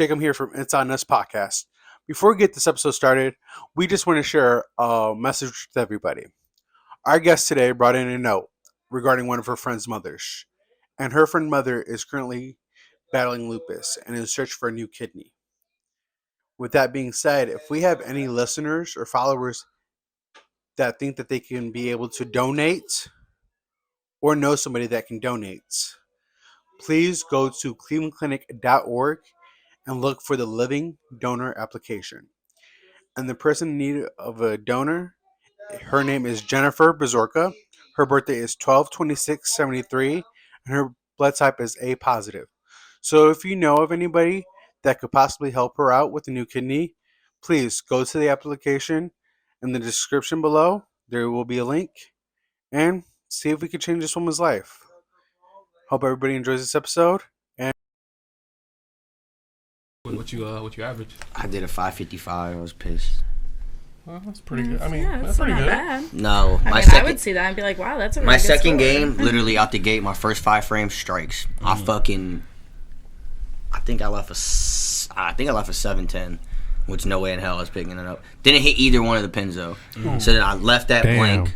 Jacob here from It's On Us podcast. Before we get this episode started, we just want to share a message with everybody. Our guest today brought in a note regarding one of her friend's mothers, and her friend's mother is currently battling lupus and in search for a new kidney. With that being said, if we have any listeners or followers that think that they can be able to donate or know somebody that can donate, please go to clevelandclinic.org and look for the living donor application. And the person in need of a donor, her name is Jennifer Bezorka. Her birthday is 12/26/73, and her blood type is A positive. So if you know of anybody that could possibly help her out with a new kidney, please go to the application in the description below. There will be a link, and see if we can change this woman's life. Hope everybody enjoys this episode. And what you average? I did a 555. I was pissed. Well, that's pretty good. I mean, yeah, that's pretty not good. Bad. No, I would see that and be like, wow, that's a really my good second score. game, literally out the gate, my first 5 frames strikes. I think I left a 710, which no way in hell I was picking it up. Didn't hit either one of the pins though. So then I left that blank.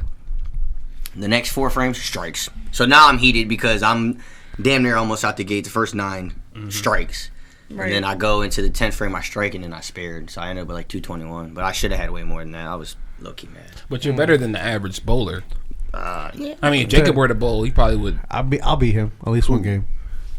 The next 4 frames strikes. So now I'm heated because I'm damn near almost out the gate. The first 9 strikes. Right. And then I go into the 10th frame, I strike, and then I spared. So I ended up with like 221. But I should have had way more than that. I was low-key mad. But you're better than the average bowler. Yeah. I mean, if Jacob were to bowl, he probably would. I'll beat him at least one game.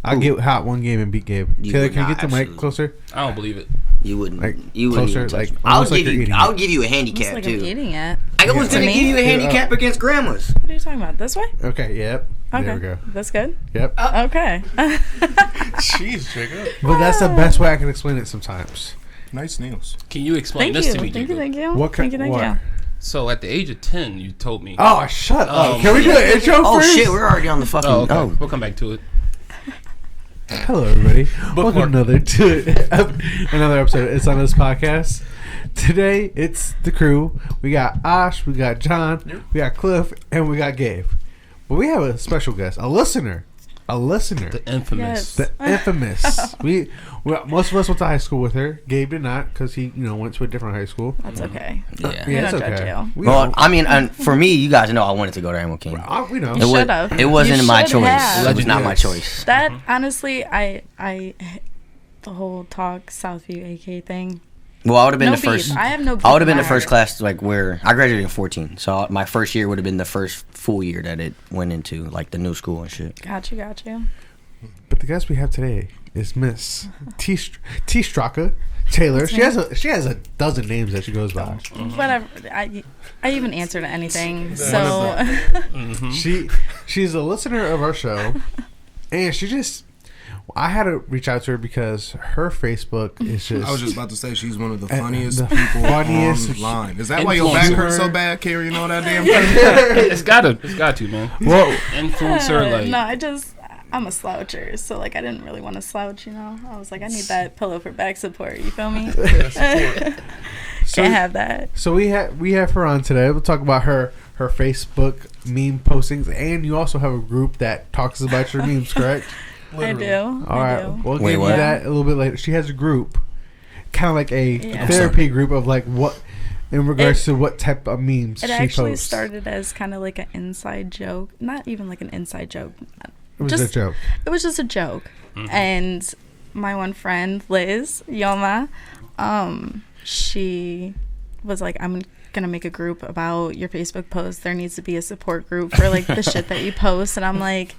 I'll get hot one game and beat Gabe. Taylor, can you get the mic closer? I don't believe it. You wouldn't. Like, you wouldn't closer, even touch like, me. almost like you're eating I'll it. give you a handicap Like too. I'm eating it. I was going to give you a handicap against grandmas. What are you talking about? This way? Okay, yep. Okay. There we go. That's good? Yep. Okay. Jeez, Jacob. But that's the best way I can explain it sometimes. Nice nails. Can you explain Thank this you. to me, Thank Jacob? you. Thank you. What Thank you. what? So at the age of 10, you told me. Oh, shut up. Can we do an intro Oh first? shit, we're already on the fucking. Oh, okay. We'll come back to it. Hello, everybody. Welcome another episode. It's on this podcast. Today, it's the crew. We got Ash, we got John, we got Cliff, and we got Gabe. But we have a special guest, a listener. The infamous. Yes. The infamous. we most of us went to high school with her. Gabe did not because he went to a different high school. That's okay. Yeah. We it's don't okay. judge you. Well, I mean, and for me, you guys know I wanted to go to Animal King. We know. You should have. It wasn't You my should choice. have. It was not my choice. That, honestly, I the whole talk Southview AK thing. Well, I would have been No the first. beef. I have no beef I would have been the with first that. class like where I graduated in 14, so my first year would have been the first full year that it went into like the new school and shit. Got you. But the guest we have today is Miss T Straka Taylor. She has a dozen names that she goes by. Whatever. I even answer to anything. So She's a listener of our show, and I had to reach out to her because her Facebook is just. I was just about to say she's one of the And funniest the people funniest online. Is that why your back influencer. hurts so bad carrying all that damn thing? It's got to, man. Whoa. Influencer, like. no, I'm a sloucher, so like I didn't really want to slouch, I was like, I need that pillow for back support. You feel me? Can't have that. So we have her on today. We'll talk about her Facebook meme postings, and you also have a group that talks about your memes, correct? I do. All right, we'll Wait, give you what? that a little bit later. She has a group, kind of like a Yeah. therapy group of like what, in regards to what type of memes It she actually posts. started as kind of like an inside joke. Not even like an inside joke. It was a joke. It was just a joke. And my one friend, Liz Yoma, she was like, I'm gonna make a group about your Facebook post. There needs to be a support group for like the shit that you post. And I'm like,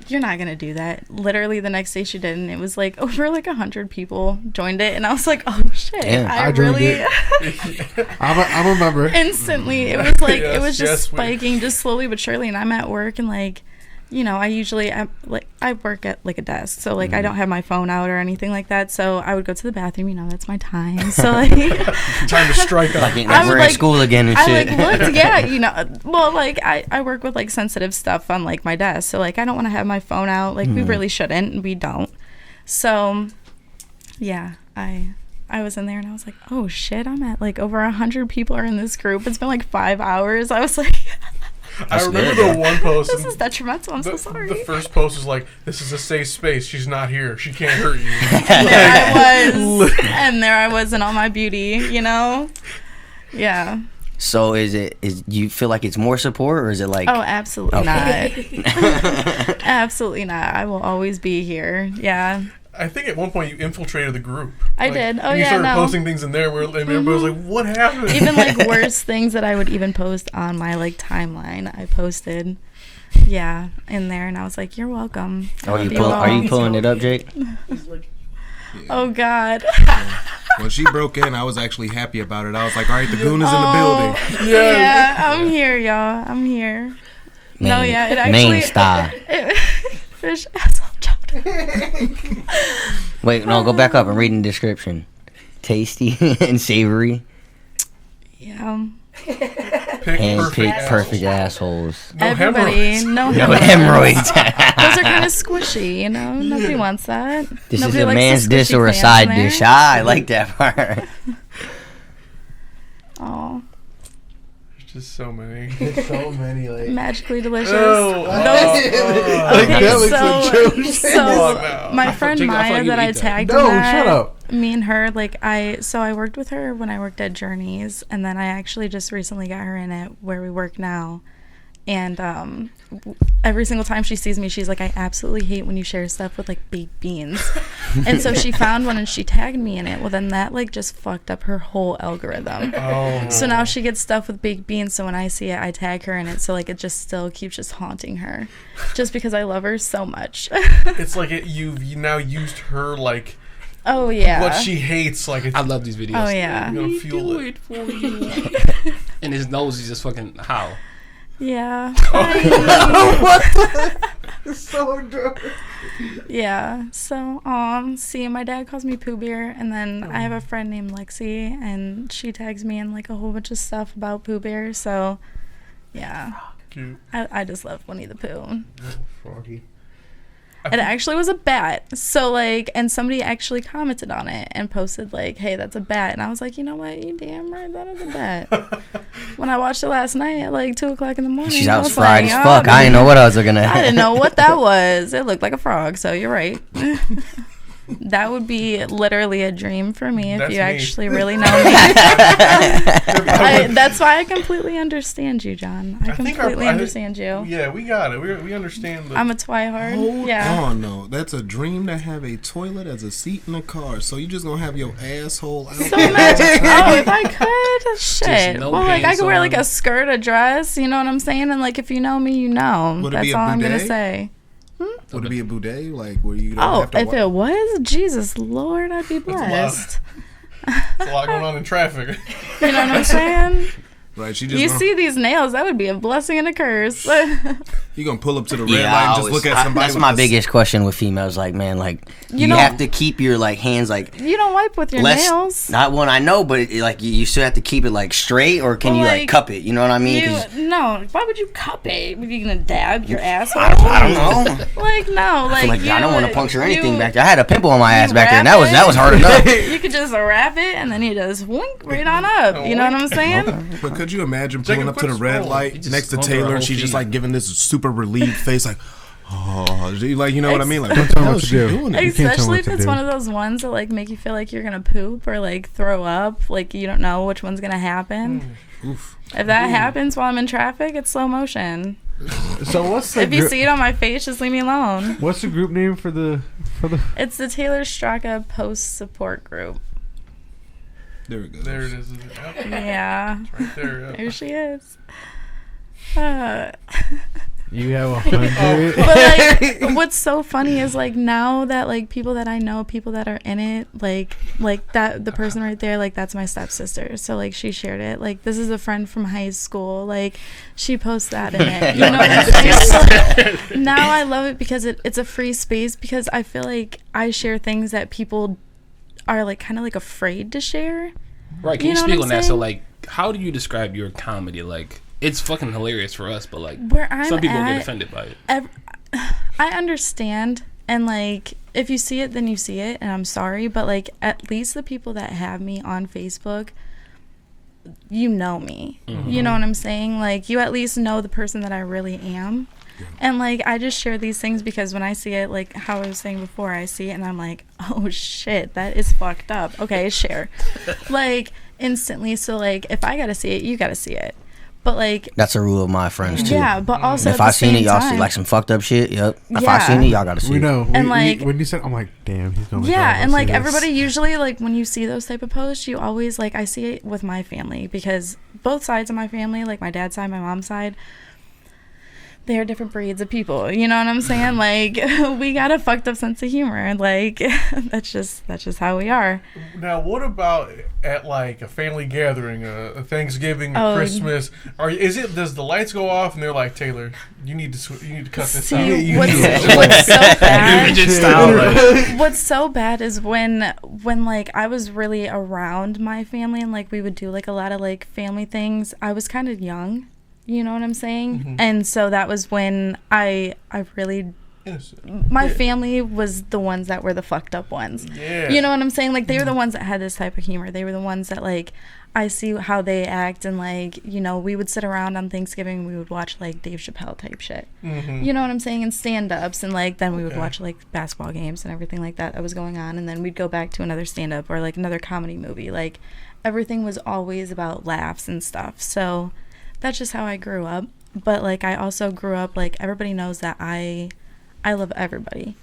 you're not gonna do that. Literally the next day she did, and it was like over like 100 people joined it, and I was like, oh shit. Damn. I joined it. I'm a member. Instantly it was like it was Yes, just we- spiking just slowly but surely. And I'm at work, and like, I work at like a desk, so like I don't have my phone out or anything like that, so I would go to the bathroom, that's my time. So like Time to strike up. Like I would, we're like- in school again and I shit. like looked, well, like I work with like sensitive stuff on like my desk, so like I don't want to have my phone out, like we really shouldn't, and we don't. So yeah, I was in there and I was like, oh shit, I'm at like over 100 people are in this group. It's been like 5 hours. I was like I remember good, the one post. This is detrimental. I'm so sorry. The first post was like, "This is a safe space. She's not here. She can't hurt you." There I was, and there I was in all my beauty. You know. Yeah. So do you feel like it's more support, or is it like? Oh, absolutely Okay. not. Absolutely not. I will always be here. Yeah. I think at one point you infiltrated the group. I did. Oh, and you yeah, started no. posting things in there where everybody was like, "What happened?" Even like worse things that I would even post on my like timeline, I posted. Yeah, in there, and I was like, "You're welcome." Are you pulling it up, Jake? Oh God. When she broke in, I was actually happy about it. I was like, "All right, the goon is in the building." Yeah, I'm here, y'all. I'm here. No, yeah, it actually. Main star. Fish asshole child. Wait, no, go back up and read the description. Tasty and savory. Yeah. Pick perfect assholes. No Everybody, hemorrhoids. no No hemorrhoids. hemorrhoids. Those are kind of squishy, you know. Nobody wants that. This Nobody is a likes man's the dish squishy or a clams side in there. dish. I like that part. Oh, There's just so many. So many, like. magically delicious. Oh, Like, Okay, that looks like Joe. on now. my friend Jake, I feel Maya like you that I eat that. tagged No, in that, shut up. me and her, like I worked with her when I worked at Journeys, and then I actually just recently got her in at where we work now. And every single time she sees me, she's like, "I absolutely hate when you share stuff with like baked beans." And so she found one and she tagged me in it. Well, then that like just fucked up her whole algorithm. Oh. So now she gets stuff with baked beans. So when I see it, I tag her in it. So like it just still keeps just haunting her, just because I love her so much. It's like you've now used her like Oh yeah. what she hates. Like it's, I love these videos. Oh yeah. you're gonna fuel it. for you. And his nose is just fucking how? Yeah. So drunk. Yeah. So see, my dad calls me Pooh Bear, and then I have a friend named Lexi, and she tags me in like a whole bunch of stuff about Pooh Bear. So yeah, Cute. I just love Winnie the Pooh. Froggy. It actually was a bat. So like, and somebody actually commented on it and posted like, "Hey, that's a bat." And I was like, you know what? You damn right, that is a bat. When I watched it last night at like 2:00 in the morning, She's I out was fried like, as "Oh, fuck. I didn't know what I was looking at. I didn't know what that was. It looked like a frog, so you're right. That would be literally a dream for me if That's you me. actually really know me. That's why I completely understand you, John. I think completely understand you. Yeah, we got it. We understand. I'm a twihard. Hold Yeah. on, no. That's a dream to have a toilet as a seat in a car. So you just gonna have your asshole out So there. imagine, oh, if I could, shit. no Well, like I pants could wear like on. a skirt, a dress. You know what I'm saying? And like if you know me, you know. Would it That's be a all I'm gonna bidet? say. Would it be a boudet? Like where you don't Oh, have to if it was, Jesus Lord, I'd be blessed. There's a lot going on in traffic. You know what I'm saying? Right, she just You gonna, see these nails, that would be a blessing and a curse. you gonna pull up to the red Yeah, light I and just always- look at somebody. that's with my the- biggest question with females. Like, man, like you, know- have to keep your like hands like You don't wipe with your nails. Not one I know, but like you still have to keep it like straight, or can Well, you like, like cup it? You know what I mean? 'Cause No, why would you cup it? Are you gonna dab your asshole? I don't know. Like no, like Like, I don't want to puncture anything you- back there. I had a pimple on my ass you back there, and wrap that was hard enough. You could just wrap it and then you just wink right on up. You know what I'm saying? But could you imagine Jacob, pulling up to the quit red scrolling. light You just next to scroll through Taylor, her and whole she's just feed. like giving this super relieved face, like, oh, like you know what I mean? Like, Don't what tell the me hell what is to she do. doing? You can't tell me Especially what if to it's do. one of those ones that like make you feel like you're gonna poop or like throw up, like you don't know which one's gonna happen. Oof. If that happens while I'm in traffic, it's slow motion. So what's the If you see it on my face, just leave me alone. what's the group name for the It's the Taylor Straka Post Support Group. There it goes. There it is. Yep, Yeah, right there. Yep. there she is. you have 100? But like, what's so funny is like now that like people that I know, people that are in it, like that the person right there, like that's my stepsister. So like she shared it. Like this is a friend from high school. Like she posts that in it. You know what I'm saying? So, like, now I love it because it's a free space because I feel like I share things that people are like kind of like afraid to share. Right, can You you, know speak what on I'm that? So saying? like, how do you describe your comedy? Like, it's fucking hilarious for us, but like, Where I'm some people at, get offended by it. I understand, and like if you see it then you see it, and I'm sorry, but like at least the people that have me on Facebook, you know me. You know what I'm saying? Like, you at least know the person that I really am. And like, I just share these things because when I see it, like how I was saying before, I see it and I'm like, oh shit, that is fucked up. Okay, share. Like, instantly. So like, if I gotta see it, you gotta see it. But like, that's a rule of my friends too. Yeah, but also if I seen it, y'all see like some fucked up shit. Yep. If I seen it, y'all gotta see we know. it. And like, when you said, I'm like, damn, he's gonna. Yeah, and like everybody usually like when you see those type of posts, you always like I see it with my family because both sides of my family, like my dad's side, my mom's side, they are different breeds of people. You know what I'm saying? Like, we got a fucked up sense of humor, and like that's just how we are. Now, what about at like a family gathering, a Thanksgiving, a Christmas? Does the lights go off and they're like, Taylor, you need to cut this out? What's so bad? What's so bad is when like I was really around my family and like we would do like a lot of like family things. I was kind of young. You know what I'm saying? And so that was when I really, my family was the ones that were the fucked up ones. Yeah. You know what I'm saying? Like, they were the ones that had this type of humor. They were the ones that, like, I see how they act. And, like, you know, we would sit around on Thanksgiving. We would watch, like, Dave Chappelle type shit. You know what I'm saying? And stand-ups. And, like, then we would watch, like, basketball games and everything like that was going on. And then we'd go back to another stand-up or, like, another comedy movie. Like, everything was always about laughs and stuff. So that's just how I grew up. But like I also grew up like everybody knows that I love everybody.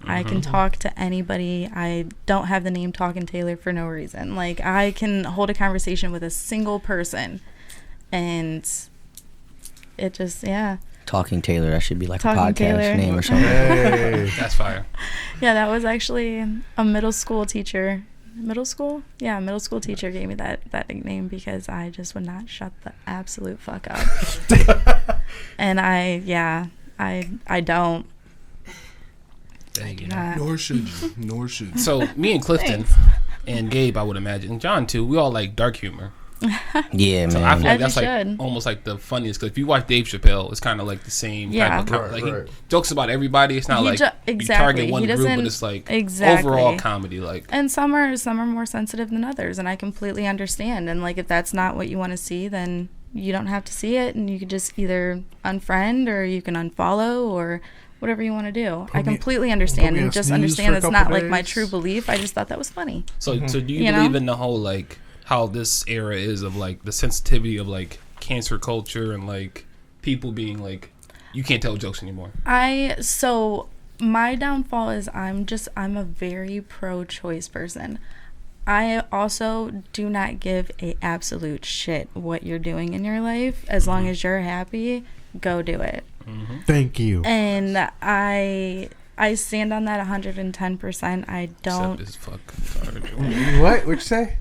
I can talk to anybody. I don't have the name Talking Taylor for no reason. Like I can hold a conversation with a single person and it just Talking Taylor, that should be like Talking a podcast Taylor. name or something. Hey, that's fire. Yeah, that was actually a middle school teacher. Middle school teacher gave me that nickname because I just would not shut the absolute fuck up. And I don't. Dang, you know. Nor should you. So me and Clifton and Gabe, I would imagine, and John too, we all like dark humor. Yeah, man. So I feel like that's like should. almost like the funniest. Cause if you watch Dave Chappelle, it's kind of like the same type of like he jokes about everybody. It's not like you target one group, but it's like overall comedy. Like, and some are more sensitive than others, and I completely understand. And like if that's not what you want to see, then you don't have to see it, and you can just either unfriend or you can unfollow or whatever you want to do. I completely understand, and just understand that's not like my true belief. I just thought that was funny. So do you believe in the whole like how this era is of like the sensitivity of like cancer culture and like people being like you can't tell jokes anymore? So my downfall is I'm a very pro-choice person. I also do not give a absolute shit what you're doing in your life. As long as you're happy, go do it. Thank you. And I stand on that 110%. I don't. Except What? What'd you say?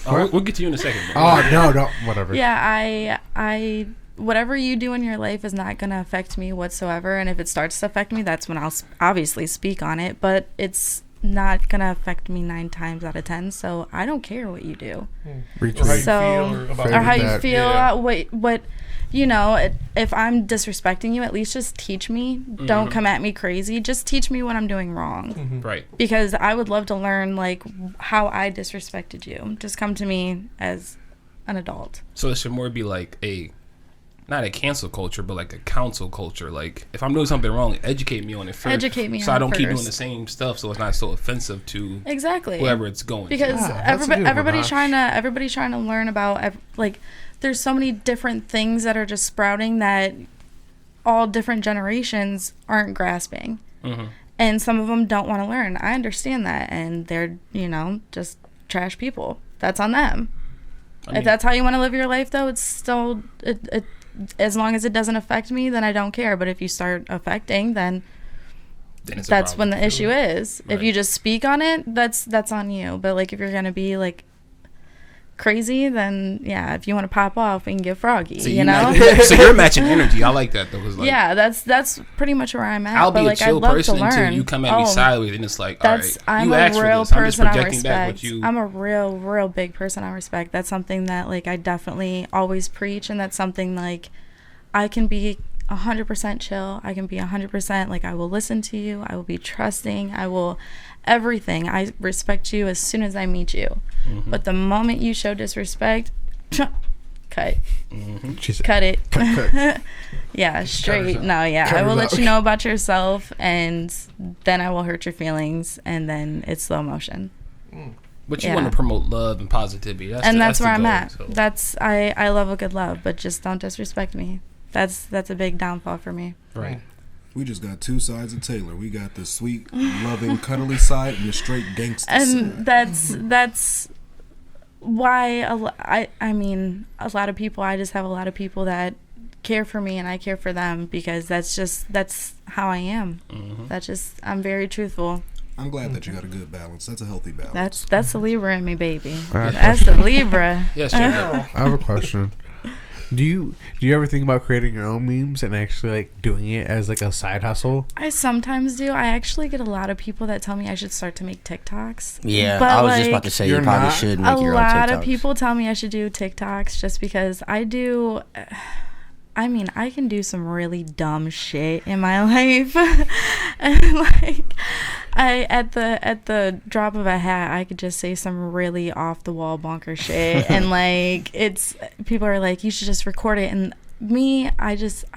We'll get to you in a second. Bro. Oh no, whatever. Yeah, I whatever you do in your life is not going to affect me whatsoever, and if it starts to affect me, that's when I'll obviously speak on it, but it's not going to affect me 9 times out of 10, so I don't care what you do. Or how you feel what you know, if I'm disrespecting you, at least just teach me. Don't come at me crazy. Just teach me what I'm doing wrong. Right. Because I would love to learn, like, how I disrespected you. Just come to me as an adult. So it should more be like not a cancel culture, but like a counsel culture. Like, if I'm doing something wrong, educate me on it first. Educate me so on it I don't keep first. doing the same stuff, so it's not so offensive to whoever it's going because to. everybody's trying to learn about, like, there's so many different things that are just sprouting that all different generations aren't grasping. And some of them don't want to learn. I understand that, and they're, just trash people. That's on them. If that's how you want to live your life, though, it's still it as long as it doesn't affect me, then I don't care. But if you start affecting, then that's when the issue is. Right. If you just speak on it, that's on you. But like if you're gonna be like crazy, then yeah, if you want to pop off, we can get froggy. So so you're matching energy. I like that though. Cause like, yeah, that's pretty much where I'm at. I'll be but, a like, chill person until you come at me sideways, and it's like, all right, I'm you a asked real for this. person I'm just I projecting back what respect. you. I'm a real big person I respect. That's something that like I definitely always preach, and that's something like I can be 100% chill. I can be 100% like I will listen to you. I will be trusting. I will everything. I respect you as soon as I meet you. But the moment you show disrespect, Cut. Said, Cut it. cut. Yeah, straight. No, yeah. Cut I will her let out. you know about yourself, and then I will hurt your feelings, and then it's slow motion. But you Yeah. want to promote love and positivity. That's where the I'm goal, at. so. I love a good love, but just don't disrespect me. That's a big downfall for me. Right. We just got two sides of Taylor. We got the sweet, loving, cuddly side and the straight gangster And side. that's why I mean a lot of people. I just have a lot of people that care for me, and I care for them because that's how I am. I'm very truthful. I'm glad that you got a good balance. That's a healthy balance. That's the Libra in me, baby. Alright. That's the Libra. Yes, Jacob. I have a question. Do you ever think about creating your own memes and actually like doing it as like a side hustle? I sometimes do. I actually get a lot of people that tell me I should start to make TikToks. Yeah, But, I was just like, about to say you you're probably not? should A make your own lot TikToks. of people tell me I should do TikToks just because I do. I mean, I can do some really dumb shit in my life, and like, at the drop of a hat, I could just say some really off the wall bonker shit, and like, people are like, you should just record it, and me, I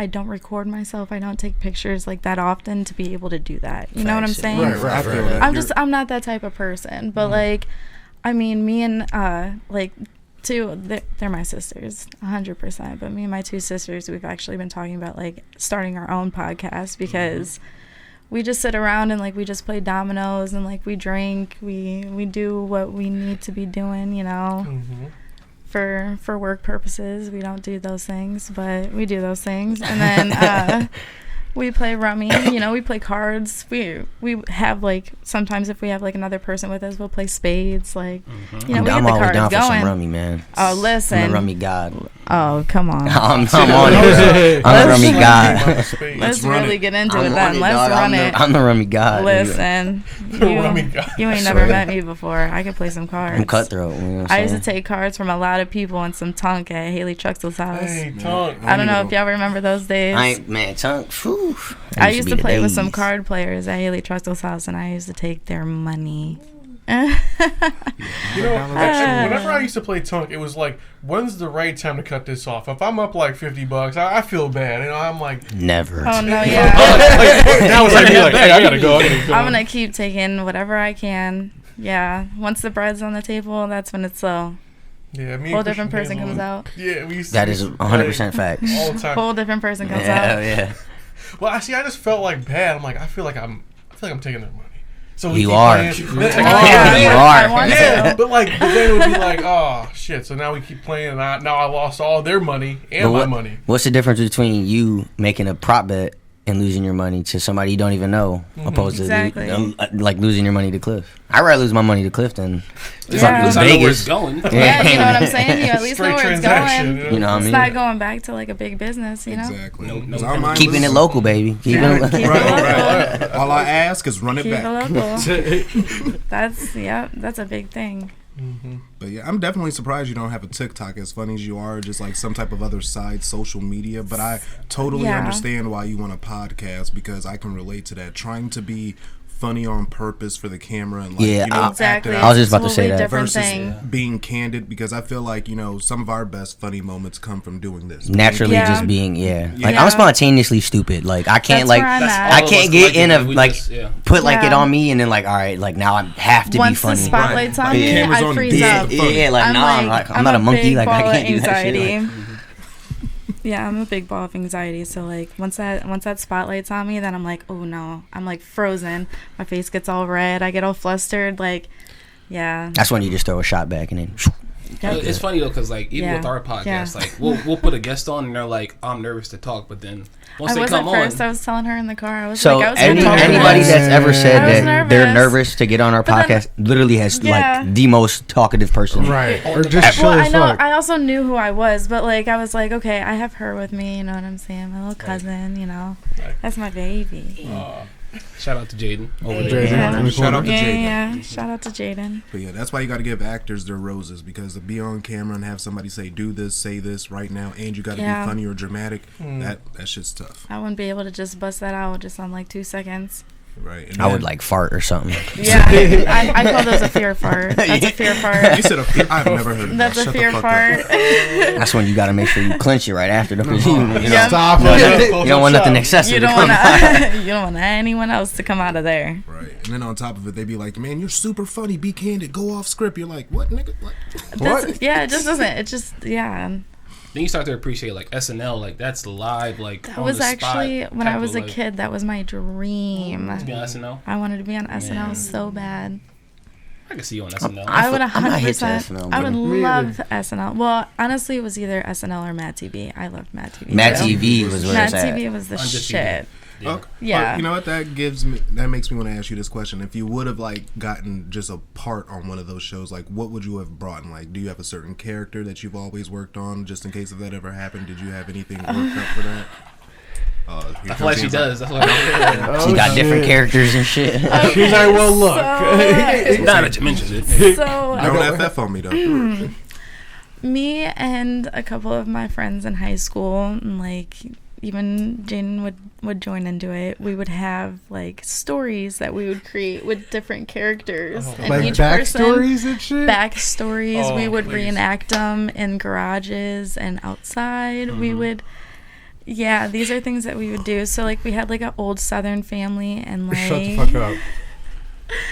don't record myself. I don't take pictures like that often to be able to do that. You know what I'm Facts, saying? Right. I feel that. I'm not that type of person, but like, I mean, me and like they're my sisters 100%, but me and my two sisters, we've actually been talking about like starting our own podcast because we just sit around and like we just play dominoes and like we drink, we do what we need to be doing, you know. For work purposes, we don't do those things, but we do those things, and then we play rummy, you know, we play cards. We have like, sometimes if we have like another person with us, we'll play spades, like, you know, we I'm get the always cards down for some going. rummy, man. Oh, I'm listen. a rummy god. Oh, come on. I'm on it. I'm a rummy god. Let's run really it. get into I'm it on then. Let's dog. run it. I'm the rummy god. Listen, rummy guy. you ain't never met me before. I can play some cards. I'm cutthroat. You know what I'm I used to saying? take cards from a lot of people and some tunk at Haley Truxell's house. Hey, tongue. I don't know if y'all remember those days. I ain't, man, tongue. Whew. I used to be play the with some days. card players at Haley Truxell's house, and I used to take their money. You know, actually, whenever I used to play tongue, it was like, when's the right time to cut this off? If I'm up like $50, I feel bad. You know, I'm like, Never. Oh no, yeah. now it's like, you're like, hey, I gotta go. I'm gonna keep taking whatever I can. Yeah. Once the bread's on the table, that's when it's slow. Yeah, me. Whole and different Christian person comes Hazel, out. Yeah, we used to. That is 100% facts. all the time. Whole different person comes Yeah, out. yeah. Well, I just felt like bad. I'm like, I feel like I'm taking their money. So we You keep are. playing. You Yeah, are. I want Yeah, to. but like, but then it would be like, oh shit. So now we keep playing, and now I lost all their money and But my what- money. What's the difference between you making a prop bet and losing your money to somebody you don't even know, opposed to Exactly. like losing your money to Cliff? I'd rather lose my money to Cliff than Yeah. At least I know where Vegas. it's going. Yeah, you know what I'm saying? You at least know Straight where it's transaction. going. You know what I It's mean? not going back to like a big business, you know? Exactly. No, 'Cause no, our mind keeping was- it local, baby. Keeping Yeah, it keep it Right, local. right. All I ask is run it Keep it back. local. That's a big thing. But yeah, I'm definitely surprised you don't have a TikTok as funny as you are, just like some type of other side social media. But I totally Yeah. understand why you want a podcast because I can relate to that. Trying to be funny on purpose for the camera and like, Yeah, you know, Exactly. act it I was out just about to say Totally that. different versus thing. being candid because I feel like, you know, some of our best funny moments come from doing this. naturally Yeah. just being like Yeah. I'm spontaneously stupid. Like I can't That's like where I'm at. I All of us can't get in a collectively, we like just- yeah. put like it Yeah. on me and then like all right like now I have to Once be funny. the spotlight's on Right. me, Camera's I on freeze dead. up. Yeah, like I'm nah, I'm not a monkey. big Like I ball of can't do that shit. anxiety. Like, Yeah, I'm a big ball of anxiety. So like once that spotlight's on me, then I'm like, oh no, I'm like frozen. My face gets all red. I get all flustered. Like, yeah. that's when you just throw a shot back and then. It's funny though, because like even Yeah. with our podcast, Yeah. like we'll put a guest on and they're like, I'm nervous to talk, but then once I they was come at first. on, I was telling her in the car. I was So like, I was anybody nervous. that's ever said I was that they're nervous. nervous to get on our But then- podcast literally has Yeah. like the most talkative person. Right. Or just chill Well, I as know. fuck. I also knew who I was, but like I was like, okay, I have her with me. You know what I'm saying? My little cousin. You know, that's my baby. shout out to Jaden over Jaden. there. Yeah. in the Shout out corner. to Yeah, Jaden. yeah. Shout out to Jaden. But yeah, that's why you got to give actors their roses because to be on camera and have somebody say, do this, say this right now, and you got to Yeah. be funny or dramatic, that shit's tough. I wouldn't be able to just bust that out just on like 2 seconds. Right. And I would like fart or something. Yeah, I call those a fear fart. That's a fear fart. You said a fear. I've never heard of that. That's a Shut the fear fuck fart. up. That's when you got to make sure you clench it right after. Because you Stop you don't want nothing excessive. You don't want anyone else to come out of there. Right. And then on top of it, they be like, "Man, you're super funny. Be candid. Go off script." You're like, "What, nigga? What?" Yeah, it just doesn't. It just Then you start to appreciate like SNL, like that's live, like that was actually when I was a kid. That was my dream. To be on SNL. I wanted to be on SNL so bad. I can see you on SNL. I would I'm not hit to 100%. SNL, I would but- love SNL. Well, honestly, it was either SNL or Mad TV. I loved Mad TV. Mad too. TV was where Mad it's at. TV was the Undefeated. shit. Yeah. Okay. Yeah. You know what? That makes me want to ask you this question. If you would have like gotten just a part on one of those shows, like what would you have brought in? Like, do you have a certain character that you've always worked on, just in case if that ever happened? Did you have anything worked up for that? I feel like she does. That's what She got different characters and shit. She's like, well, look. now that you mention it. So Don't FF on me though. me and a couple of my friends in high school, and like even Jane would join into it. We would have like stories that we would create with different characters, and Like each backstories and shit? backstories. Oh, we would please. reenact them in garages and outside. We would. Yeah, these are things that we would do. So like we had like an old Southern family, and like Shut the fuck up.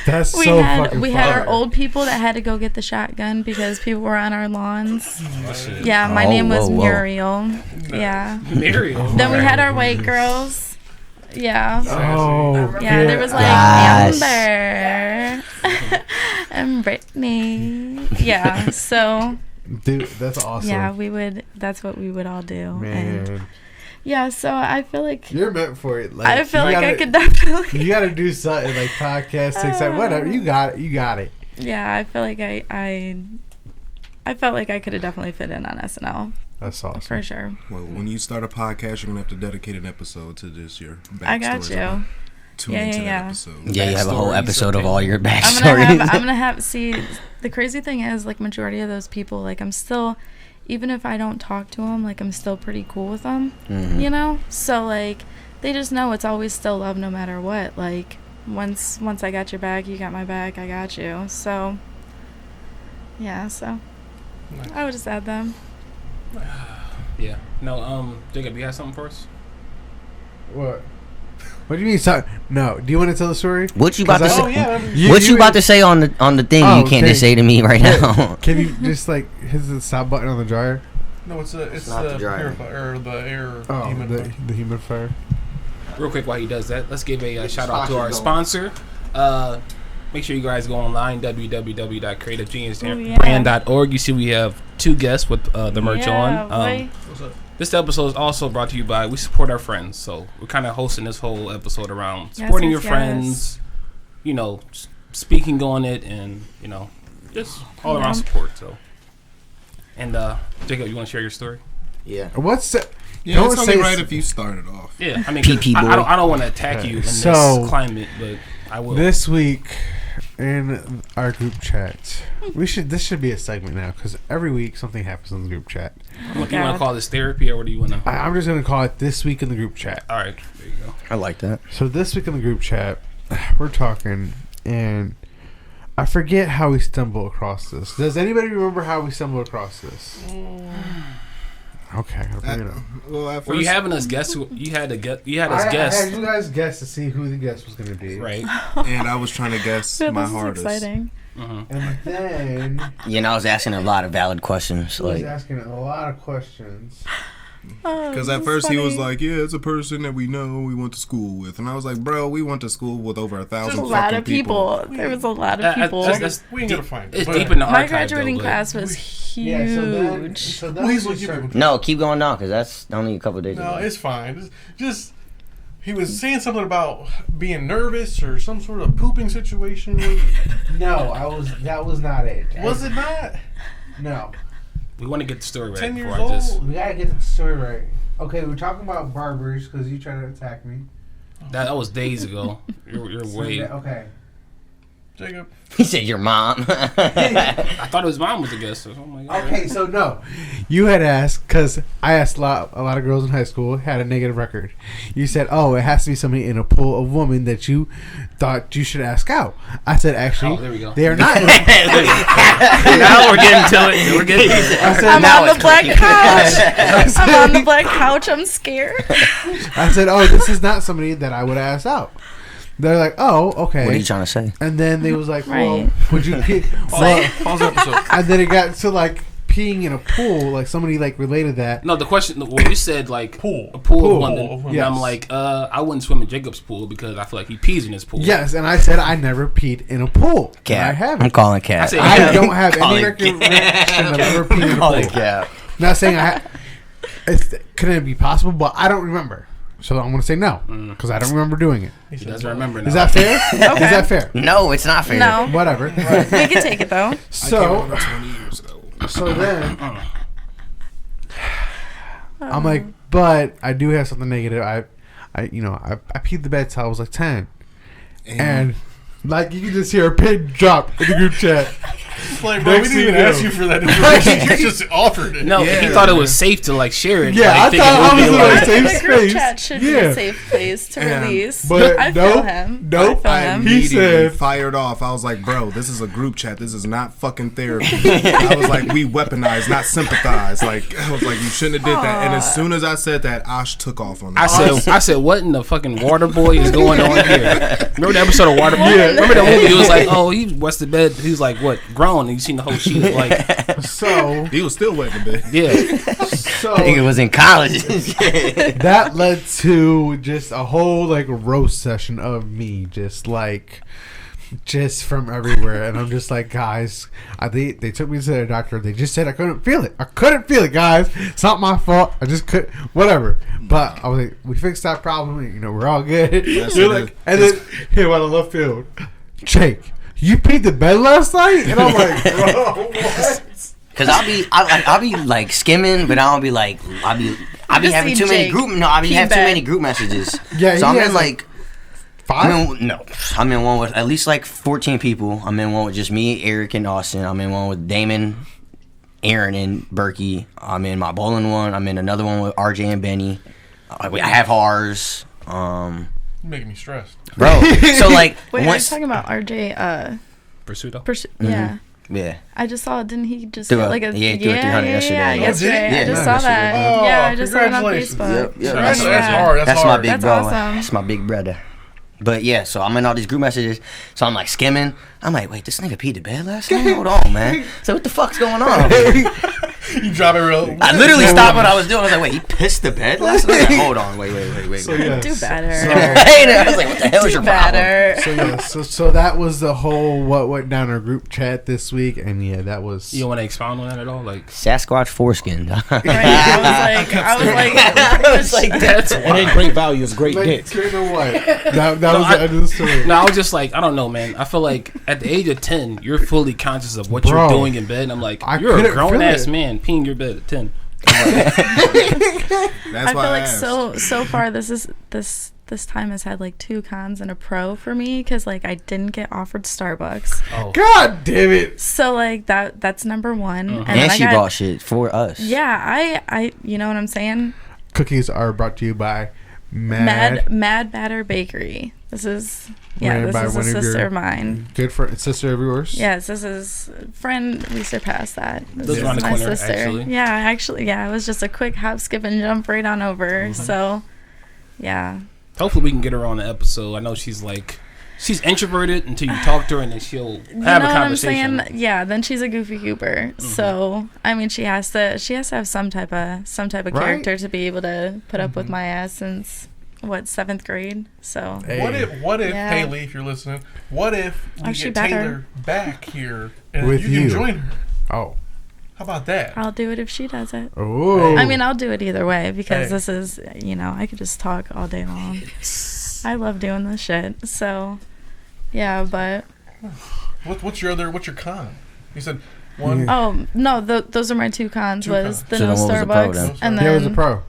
That's we so had fucking had our fire. old people that had to go get the shotgun because people were on our lawns. Yeah, my Oh, name was whoa, whoa. Muriel. Yeah. Muriel. Then we had our white girls. Yeah. Oh, Yeah, there was like Yes. Amber and Brittany. Yeah, so dude, that's awesome. yeah, that's what we would all do. And Man, yeah, so I feel like you're meant for it. Like, I feel you like I gotta- could definitely. You gotta do something like podcast, TikTok, whatever. You got it. You got it. Yeah, I feel like I felt like I could have definitely fit in on SNL That's awesome. for sure. Well, when you start a podcast, you're gonna have to dedicate an episode to just your backstory. I got you. Tune Yeah, into yeah, that yeah. episode. Yeah, you have a whole Backstories episode of of all your I'm backstories. gonna have. See, the crazy thing is, like, majority of those people, like, I'm still, even if I don't talk to them, like, I'm still pretty cool with them. Mhm. You know, so like, they just know it's always still love, no matter what. Like, once I got your back, you got my back. I got you. So, yeah. So, I would just add them. Yeah. No. Jacob, you have something for us? What? What do you mean? No. Do you want to tell the story? What you about to 'Cause say? I- Oh yeah. What you about to say on the thing? Oh, You can't just okay. say to me right now. Can you just like hit the stop button on the dryer? No, it's not the the dryer. purifier or the air Oh, humidifier. the humidifier. Real quick, while he does that, let's give a shout out to our sponsor. Make sure you guys go online, www.creativegeniusbrand.org. You see we have 2 guests with the merch Yeah, on. boy. This episode is also brought to you by We Support Our Friends. So we're kind of hosting this whole episode around supporting your friends, you know, speaking on it, and, you know, just all around support. So, and Jacob, you want to share your story? Yeah. What's the? Yeah, Don't it's only say right if you started off. Yeah, I mean, 'cause PP boy. I don't want to attack you in So, this climate, but I will. This week in our group chat, this should be a segment now because every week something happens in the group chat. You want to call this therapy, or what do you want to? I'm just gonna call it this week in the group chat. All right, there you go. I like that. So this week in the group chat, we're talking, and I forget how we stumbled across this. Does anybody remember how we stumbled across this? Okay, I'll bring it up. Well, at Were you first, having us guess? You had us I guess, had you guys guess to see who the guest was gonna be, right? and I was trying to guess So my this is hardest. exciting. And then You know, I was asking a lot of valid questions. he was Like, asking a lot of questions. Because at first he was like, "Yeah, it's a person that we know, we went to school with," and I was like, "Bro, we went to school with over 1,000 There's a lot fucking of people. There was a lot of people. That's We ain't gonna find it. It's but- deep in the My archive. graduating though, but- class was huge. Yeah, so then Please we look started- no, keep going down because that's only a couple of days No, ago. it's fine. Just he was saying something about being nervous or some sort of pooping situation. No, that was not it. Was it not? No. We want to get the story right 10 years before I just. old? We gotta get the story right. Okay, we're talking about barbers because you tried to attack me. That was days ago. You're way. Okay. Jacob. He said your mom. I thought his mom was a guest. So I'm like, Okay, so no, you had asked because I asked a lot of girls in high school had a negative record. You said, "Oh, it has to be somebody in a pool of women that you thought you should ask out." I said, "Actually, there we go. they are not." Now we're getting to it. We're getting. I said, I'm now on the it's black clicking. couch. I'm on the black couch. I'm scared. I said, "Oh, this is not somebody that I would ask out." They're like, "Oh, okay." What are you trying to say? And then they was like, "Well, Right. would you pee?" Well, Pause the episode. and then it got to like peeing in a pool. Like somebody like related that. No, the question. Well, you said like Pool. a pool Pool. of women. Pool of And women. I'm like, I wouldn't swim in Jacob's pool because I feel like he pees in his pool. Yes, and I said I never peed in a pool. And I Cap. haven't. I'm calling Cap. I said- I don't have any Calling recollection of ever peeing in a Calling pool. Cap. Not saying couldn't it be possible, but I don't remember. So I'm gonna say no because I don't remember doing it. He doesn't remember now. Is that fair? Is that fair? No, it's not fair. No. Whatever. We can take it though. So 20 years ago. so then I'm like, but I do have something negative. I peed the bed till I was like 10, and like you can just hear a pin drop in the group chat. Like, bro, we didn't even ask you for that information. You just offered it. No, Yeah, he thought it was man. safe to like share it. Yeah, like, I thinking thought it would I be, was in like- a safe The group space. chat should be a safe place to And- release. But I feel nope, him. nope. I feel him. He Immediately said- fired off. I was like, bro, this is a group chat. This is not fucking therapy. I was like, we weaponize, not sympathize. Like, I was like, you shouldn't have did that. And as soon as I said that, Osh took off on that. I said, what in the fucking water boy is going on here? Remember the episode of Water Boy? Yeah. Remember the movie? It was like, oh, he wets the bed. He was like, what, grown? And you seen the whole sheet. Like, So He was still wet in bed. yeah. so I think it was in college. that led to just a whole like roast session of me just from everywhere, and I'm just like, guys, they took me to the doctor. They just said I couldn't feel it. I couldn't feel it, guys. It's not my fault. I just couldn't. Whatever. But I was like, we fixed that problem. You know, we're all good. Yes, You're it like, is. and then here on the left field, Jake, you peed the bed last night, and I'm like, bro, what? Cause I'll be like skimming, but I don't be like I'll be Just having see too many Jake group. No, I be pee having too bed. many group messages. Yeah, so he I'm has in like I'm 5. in one with at least like 14 people. I'm in one with just me, Eric, and Austin. I'm in one with Damon, Aaron, and Berkey. I'm in my bowling one. I'm in another one with RJ and Benny. I have ours. You're making me stressed. Bro. So like Wait, are you once, talking about RJ? Pursuito? Yeah. yeah. I just saw. Didn't he just Do get a- like a yeah, do a 300 yesterday. Yeah, Oh, did he? yesterday. Yeah, I just no, saw yesterday. that. Oh, Yeah, I just saw it on congratulations. Facebook. Yep. That's Yeah. hard. That's my hard. big That's bro. awesome. That's my big brother. But yeah, so I'm in all these group messages. So I'm like skimming. I'm like, wait, this nigga peed the bed last night? Hold on, man. So what the fuck's going on? You drop it real. I literally stopped what I was doing. I was like, wait, he pissed the bed last night? Like, hold on, wait. So yeah, Do better. I was like, what the hell is Do your problem? better. So yeah, so that was the whole what went down our group chat this week, and yeah, that was. You don't want to expound on that at all? Like, Sasquatch foreskin. Right? I was like, that's And then great value is great Like, dick. you know what? That was the end of the story. no, I was just like, I don't know, man. I feel like at the age of 10, you're fully conscious of what Bro, you're doing in bed. And I'm like, I you're a couldn't grown feel ass it. man peeing your bed at 10. That's I why feel I like asked. so far this time has had like 2 cons and a pro for me because like I didn't get offered Starbucks. Oh, God damn it! So like that's number 1. And then And I she got, bought shit for us. Yeah, I you know what I'm saying? Cookies are brought to you by Mad Batter Bakery. This is Ran this by is a one of your- sister of mine. good friend, sister of yours. Yes, this is friend. We surpassed that. This Lives is around the my corner, sister. actually. Yeah, it was just a quick hop, skip, and jump right on over. So, yeah. hopefully we can get her on the episode. I know she's introverted until you talk to her and then she'll have a conversation. What I'm saying? Yeah. Then she's a goofy goober. So I mean, she has to have some type of Right. character to be able to put up with my ass since what 7th grade. So Hey. What if Yeah. Haley, if you're listening, what if we she get better. Taylor back here and With you you. can join her? Oh. How about that? I'll do it if she does it. Oh. I mean, I'll do it either way because Hey. this is, I could just talk all day long. I love doing this shit. So, yeah, but What's your con? You said one. Yeah. oh no, those are my 2 cons. Two Was cons. the So no then what was the pro Starbucks then? and There was a then pro.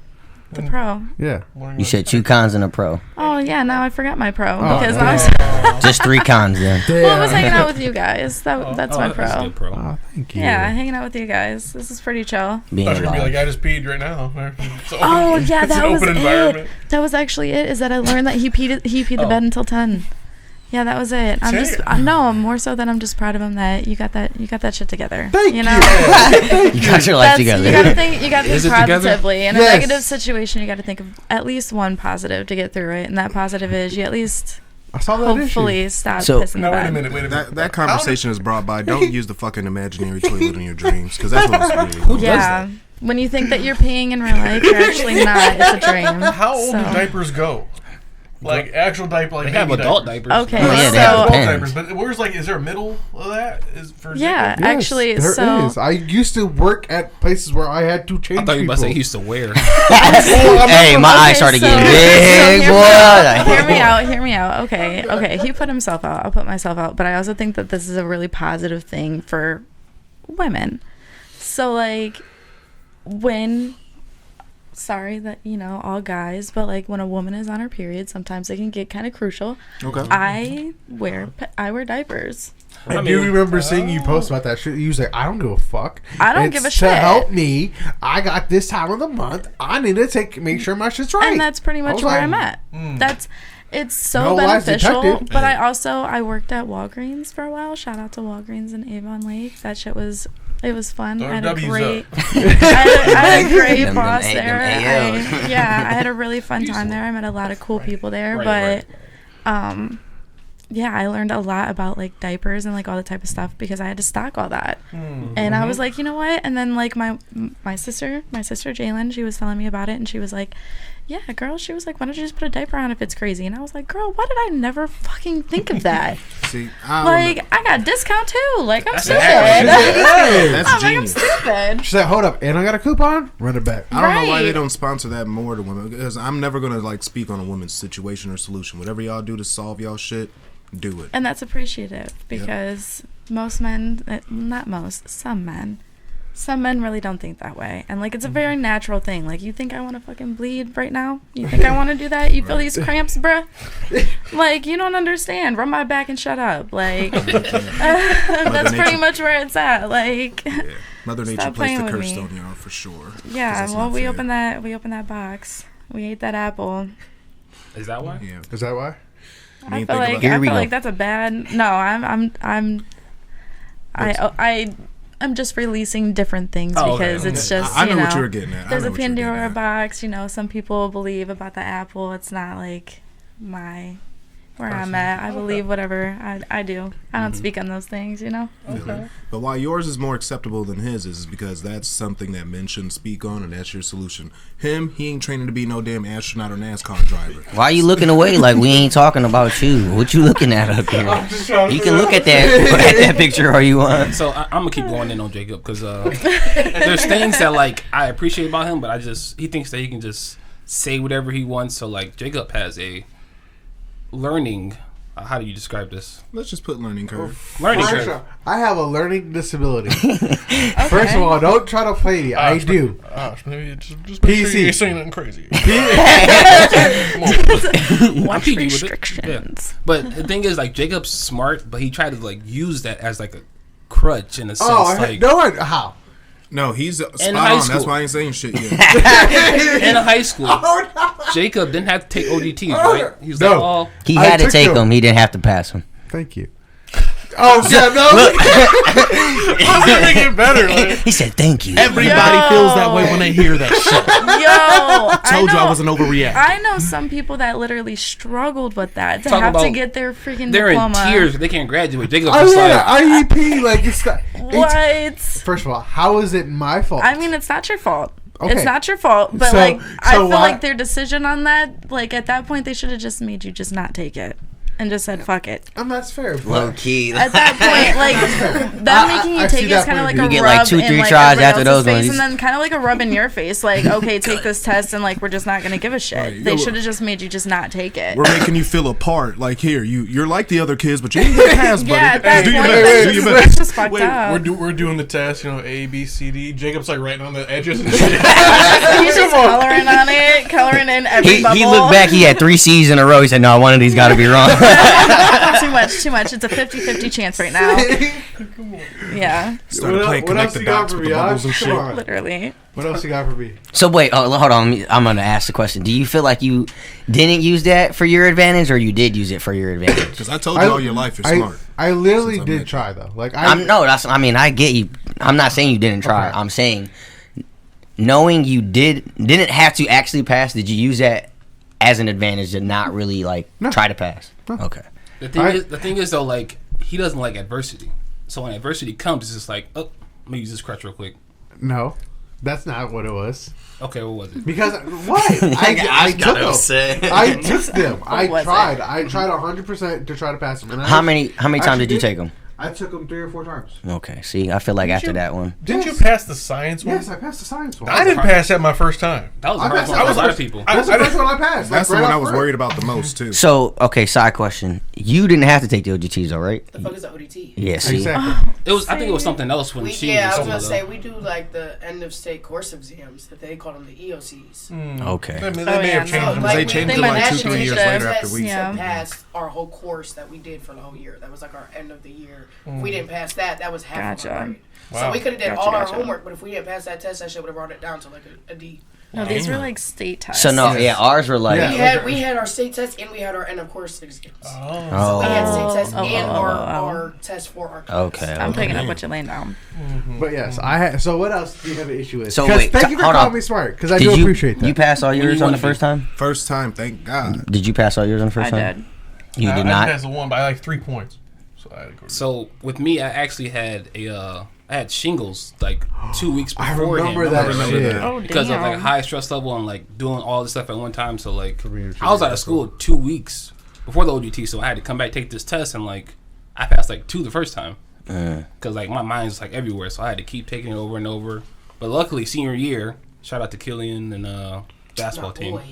the pro. Yeah. What are You said 2 cons and a pro. Oh yeah, now I forgot my pro because I was just 3 cons then. well, I was hanging out with you guys. That's my pro. That's a good pro. Oh, thank you. Yeah, hanging out with you guys. This is pretty chill. Being I was gonna be alive. like, I just peed right now. Oh yeah, it's that an was open it. environment. That was actually it. Is that I learned that he peed the bed until 10. Yeah, that was it. I'm more so that I'm just proud of him that you got that shit together. Thank you know? You got your life together. You gotta think positively. In a Yes. negative situation, you gotta think of at least one positive to get through it, and that positive is you at least I saw that hopefully issue. stop So- pissing the No, wait a bed. minute. That conversation is brought by don't use the fucking imaginary toilet in your dreams because that's what it's really. Yeah. When you think that you're peeing in real life, you're actually not. It's a dream. How old do So- diapers go? Like actual diaper, like They have baby adult diapers. diapers. Okay, Oh, yeah, they so have Adult depends. diapers, but where's like, is there a middle of that? Is for yeah, Jacob? actually, there so is. I used to work at places where I had to change I thought you were about to say he people. used to wear. Hey, my eyes started getting big, boy. Hear me out. Okay. He put himself out. I'll put myself out. But I also think that this is a really positive thing for women. So, like, sorry that, all guys, but, like, when a woman is on her period, sometimes it can get kind of crucial. Okay. I wear diapers. I do remember seeing you post about that shit. You was like, I don't give a fuck. I don't It's give a to shit. help me. I got this time of the month. I need to make sure my shit's right. And that's pretty I much was where like, I'm at. It's so No lies beneficial. detected. But I worked at Walgreens for a while. Shout out to Walgreens in Avon Lake. That shit was fun. Throw I had a W's great up. I had a great Them boss A- there. them ALs. I had a really fun time there. I met a lot of cool people there. Right. Yeah, I learned a lot about like diapers and like all the type of stuff because I had to stock all that. And I was like, you know what? And then like my sister Jalen, she was telling me about it and she was like, yeah, girl, she was like, why don't you just put a diaper on if it's crazy? And I was like, girl, why did I never fucking think of that? See, Like, I got discount too. Like, I'm stupid. that's I'm like, I'm genius. stupid. She's like, hold up, and I got a coupon. Run it back. I don't know why Right. they don't sponsor that more to women because I'm never gonna like speak on a woman's situation or solution. Whatever y'all do to solve y'all shit, do it. And that's appreciative because some men really don't think that way. And like, it's a very natural thing. Like, you think I want to fucking bleed right now? You think I want to do that? You feel these cramps, bruh? Like, you don't understand. Rub my back and shut up. Like, that's pretty much where it's at. Like, Mother Nature Stop placed playing the with curse me. on y'all for sure. yeah. 'Cause that's Well, not we fair. opened that box. We ate that apple. Is that why? Yeah. Is that why? You I ain't feel think like about- Here we go. that's a bad. No, I'm just releasing different things Oh, okay, because it's okay. just I know what you were getting at. I There's know a what you were getting Pandora at. box. Some people believe about the apple. It's not like where I'm at. I believe whatever I do. I don't speak on those things. Okay. But why yours is more acceptable than his is because that's something that men shouldn't speak on, and that's your solution. Him, he ain't training to be no damn astronaut or NASCAR driver. Why are you looking away like we ain't talking about you? What you looking at up here? You can look at that picture all you want. So I'm gonna keep going in on Jacob because there's things that like I appreciate about him, but he thinks that he can just say whatever he wants. So like Jacob has a learning. How do you describe this? Let's just put learning curve. Learning First curve. off, I have a learning disability. First of all, don't try to play me. I do. Maybe just make sure PC. you ain't saying nothing crazy. Watch PG with it. restrictions. But the thing is, like Jacob's smart, but he tried to like use that as like a crutch in a sense. How? No, he's spot high on. That's school. why I ain't saying shit yet. In high school, Jacob didn't have to take ODTs, right? He was No. like, oh, He I had to took take them. them. He didn't have to pass them. Thank you. Oh, yeah, no. How's it make it better? Like, He said, "Thank you." Everybody feels that way when they hear that shit. Yo, Told you I wasn't overreacting. I know some people that literally struggled with that to Talk have to about- get their freaking they're diploma. in tears. They can't graduate. Jacob's Oh, just yeah, like, IEP. Like, it's not. What? First of all, how is it my fault? I mean, it's not your fault. Okay. It's not your fault. But, So I feel why- like their decision on that, like, at that point, they should have just made you just not take it. and just said, fuck it. That's fair. Low key. At that point, like, that making you take it is kind of like a you get rub like 2-3 in, like, tries everybody after else's those face, ones. and then kind of like a rub in your face, like, okay, take this test, and like, we're just not gonna give a shit. Right. They should have just made you just not take it. We're making you feel apart. Like, here, you're like the other kids, but you ain't gonna pass, buddy. Yeah, at that Do your point, best. that's Do your just, best. that's just fucked Wait, up. we're doing the test, you know, A, B, C, D. Jacob's like writing on the edges and shit. He's just coloring on it, coloring in every bubble. He looked back. He had 3 C's in a row. He said, "No, one of these got to be wrong." Too much. It's a 50-50 chance right now. Yeah, Started playing connect the dots with the bubbles and shit. literally. What else you got for me? So wait, hold on. I'm gonna ask the question. Do you feel like you didn't use that for your advantage, or you did use it for your advantage? Because I told you all your life you're smart. I literally Since I did met try though. Like I get you. I'm not saying you didn't try. Okay. I'm saying knowing you didn't have to actually pass. Did you use that as an advantage to not really try to pass? No. Okay. The thing is though, like, he doesn't like adversity. So when adversity comes, it's just like, oh, let me use this crutch real quick. No, that's not what it was. Okay, what was it? Because what? I took them. upset. I took them. I was tried. I tried 100% to try to pass them. And How many times did you take them? I took them 3 or 4 times. Okay. See, I feel like after that one. Didn't you pass the science one? Yes, I passed the science one. I didn't pass that my first time. That was the I first passed- one I for a was lot of first- people. That's the first one I passed. That's the right one I off was rip. worried about the most, too. So, okay, side question. You didn't have to take the OGTs, though, right? The fuck is the ODT? Yeah, see. Exactly. It was. I think it was something else when she I was was in gonna school, say though. we do like the end of state course exams that they call them the EOCs. Okay. I mean, Oh, they may yeah, have changed no, them. They we- changed they it might like have 2-3 changed years it. later after we. Yeah. Passed our whole course that we did for the whole year. That was like our end of the year. If we didn't pass that, that was half of our Gotcha. grade. Wow. So we could have did Gotcha, all our gotcha. homework, but if we didn't pass that test, that shit would have brought it down to like a D. No, these were like state tests. So, no, yeah, ours were like. Yeah. We had our state test and we had our end of course exams. Oh. We had state tests Oh, and oh, our test for our class. Okay. I'm picking up what you're laying down. But yes, I had. So what else do you have an issue with? So 'Cause wait, thank you for hold calling on. me smart because I Did do you, appreciate that. You passed all yours you on wanna the first time? First time, thank God. Did you pass all yours on the I first time? did. You I did didn't not? pass the one by like 3 points. So I had to go. So with me, I actually had I had shingles like 2 weeks I beforehand. remember that remember shit. that. Oh, Because of like a damn. high stress level and like doing all this stuff at one time. So like Career I was out of school 2 weeks before the OGT, so I had to come back take this test, and like I passed like 2 the first time because like my mind's like everywhere, so I had to keep taking it over and over. But luckily, senior year, shout out to Killian and basketball team. Boy.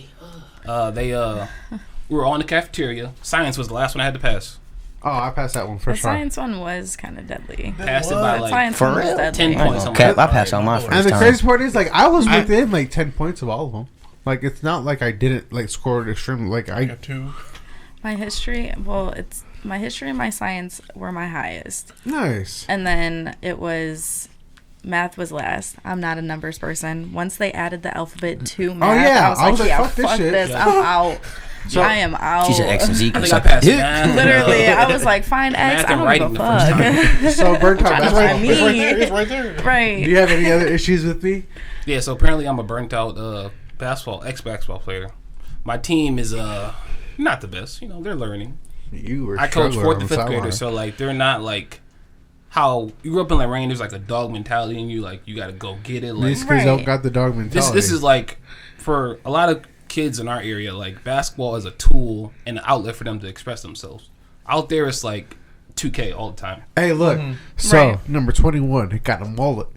We were all in the cafeteria. Science was the last one I had to pass. Oh, I passed that one for The sure. science one was kind of deadly. Passed it by The like science For one was real? deadly. 10 points. Okay, I passed on my first And the time. crazy part is, like, I was within like 10 points of all of them. Like, it's not like I didn't like score extremely. Like, I I got 2. My history, well, it's my history and my science were my highest, nice. and then it was math was last. I'm not a numbers person. Once they added the alphabet to math, yeah. I was like, yeah, fuck this fuck shit. this. I'm out. I am out. She said X and Z. I think I passed it. Nah. Literally, I was like, find X. Math I and don't give writing a the first fuck. So, burnt out That's basketball. what I mean. It's right there. Do Right. you have any other issues with me? Yeah, so apparently I'm a burnt out ex-basketball player. My team is not the best. You know, they're learning. You were. I coach struggling 4th on and the 5th graders, so like they're not like how you grew up in Lorraine. There's like a dog mentality in you, like you got to go get it. Like These kids don't Right. got the dog mentality. this is like for a lot of kids in our area, like basketball is a tool and an outlet for them to express themselves. Out there, it's like 2K all the time. Hey, look. So Right. number 21, he got a mullet,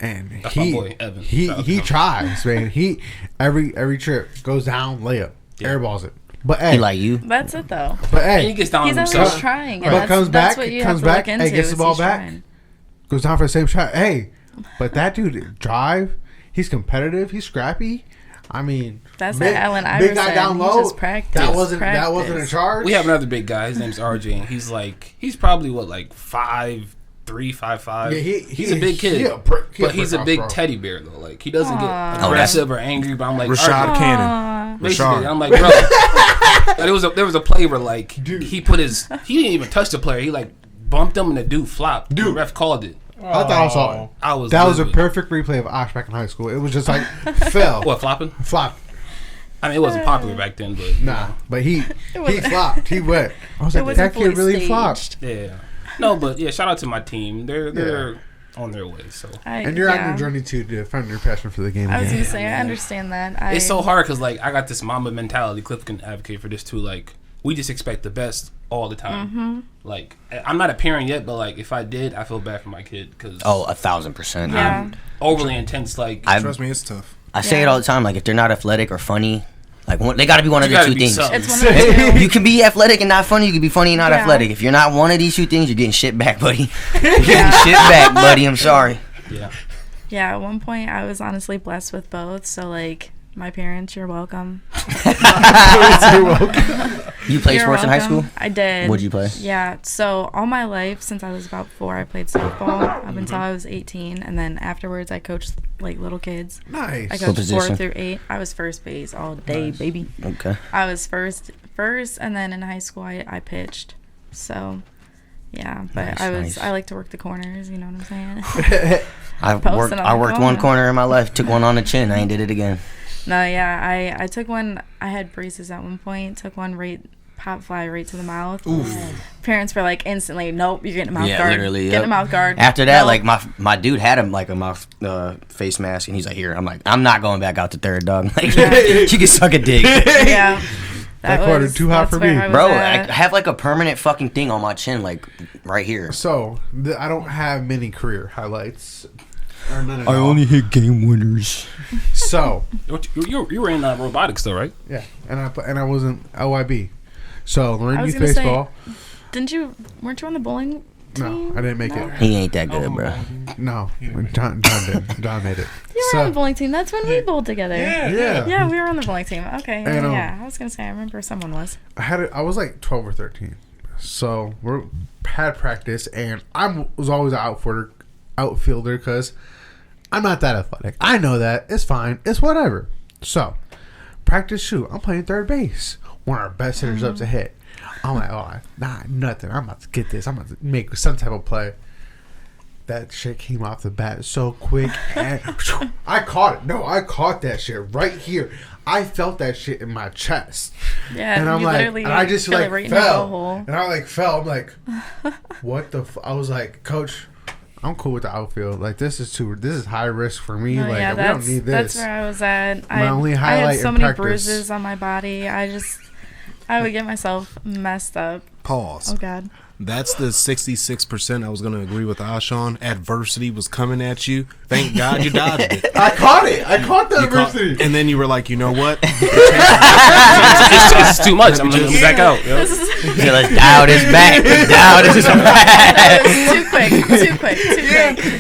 and That's my boy, Evan. he Shout out to he him. tries, man. He every trip goes down, layup, airballs it. But hey, He like you. That's it though. but And he hey, gets down He's on always himself. trying, But and that's, comes that's back, what you comes have to back, look and into. gets the is ball he's back. trying. goes down for the same shot. Hey, but that dude drive. He's competitive. He's scrappy. I mean, That's big, like Allen big guy Iverson. down He low. just practiced. That wasn't a Practice. charge. We have another big guy. His name's RJ, and he's probably what, like 5'3", 5'5". Yeah, he's a big kid, but he's a big teddy bear though. Like he doesn't get aggressive or angry. But I'm like Rashad RJ, Cannon. basically, Rashad. and I'm like, bro. There was a play where like he didn't even touch the player. He like bumped him and the dude flopped. The ref called it. I thought I saw it. That was a livid. perfect replay of Osh back in high school. It was just like fell. What, flopping? Flop. I mean, it wasn't popular back then, but Nah, but he flopped. He went. I was It like, wasn't that kid fully really staged. flopped. yeah. No, but yeah, shout out to my team. They're on their way. So And you're on your journey to find your passion for the game I was again. gonna say, I understand that. it's so hard because like I got this Mamba mentality. Clif can advocate for this too. Like we just expect the best all the time. Like, I'm not a parent yet, but like, if I did, I feel bad for my kid because 1,000%. Yeah. overly intense. Like, Trust me, it's tough. I say it all the time. Like, if they're not athletic or funny, like they got to be one of the two things. something. It's one of the two. You can be athletic and not funny. You can be funny and not athletic. If you're not one of these two things, you're getting shit back, buddy. You're getting shit back, buddy. I'm sorry. Yeah. Yeah, at one point I was honestly blessed with both. So like, my parents, you're welcome. You're welcome. You played You're sports in high welcome. school? I did. What'd you play? Yeah, so all my life since I was about 4, I played softball up until I was 18, and then afterwards I coached like little kids. Nice. I What coached 4 position? through 8. I was first base all day, baby. Okay. I was first, and then in high school I pitched. So, yeah, but Nice. I like to work the corners. You know what I'm saying? I Posting on the worked one corner. corner in my life. Took one on the chin. I ain't did it again. No, yeah, I took one. I had braces at one point. Took one pop fly right to the mouth. Parents were like instantly, nope, you're getting a mouth guard. Literally. Get a mouth guard. After that, Nope. like my dude had him like a mouth face mask, and he's like, "Here." I'm like, "I'm not going back out to third, dog. Like, you can suck a dick." Yeah. That quarter too hot that's for where me. I was Bro, at. I have like a permanent fucking thing on my chin, like right here. So I don't have many career highlights. Or none at all. hit game winners. So You were in robotics though, right? yeah, and I wasn't OIB. So I Lorraine was Youth gonna say, Baseball. weren't you on the bowling team? No, I didn't make it. He ain't that good, bro. No, John did. John made it. You were on the bowling team. That's when we bowled together. Yeah. Yeah, we were on the bowling team. Okay. And, Yeah, I was gonna say I remember someone was. I was like 12 or 13. So we had practice, and I was always an outfielder because I'm not that athletic. I know that. It's fine. It's whatever. So practice shoot. I'm playing third base. One of our best hitters up to hit. I'm like, oh, nah, nothing. I'm about to get this. I'm about to make some type of play. That shit came off the bat so quick, and I caught it. No, I caught that shit right here. I felt that shit in my chest. Yeah, And I'm you like, literally and I just feel like it right in your fell, hole. and I like fell. I'm like, what the? I was like, Coach, I'm cool with the outfield. Like this is high risk for me. No, like yeah, we don't need this. That's where I was at. My only I highlight had so in many practice. bruises on my body. I would get myself messed up. Pause. Oh God. That's the 66% I was going to agree with Ash on. Adversity was coming at you. Thank God you dodged it. I caught it. I caught the You caught- adversity. and then you were like, you know what? It's too much. I'm gonna be back out. Yo. Yeah, let's dial this back. Dial this back. Too quick.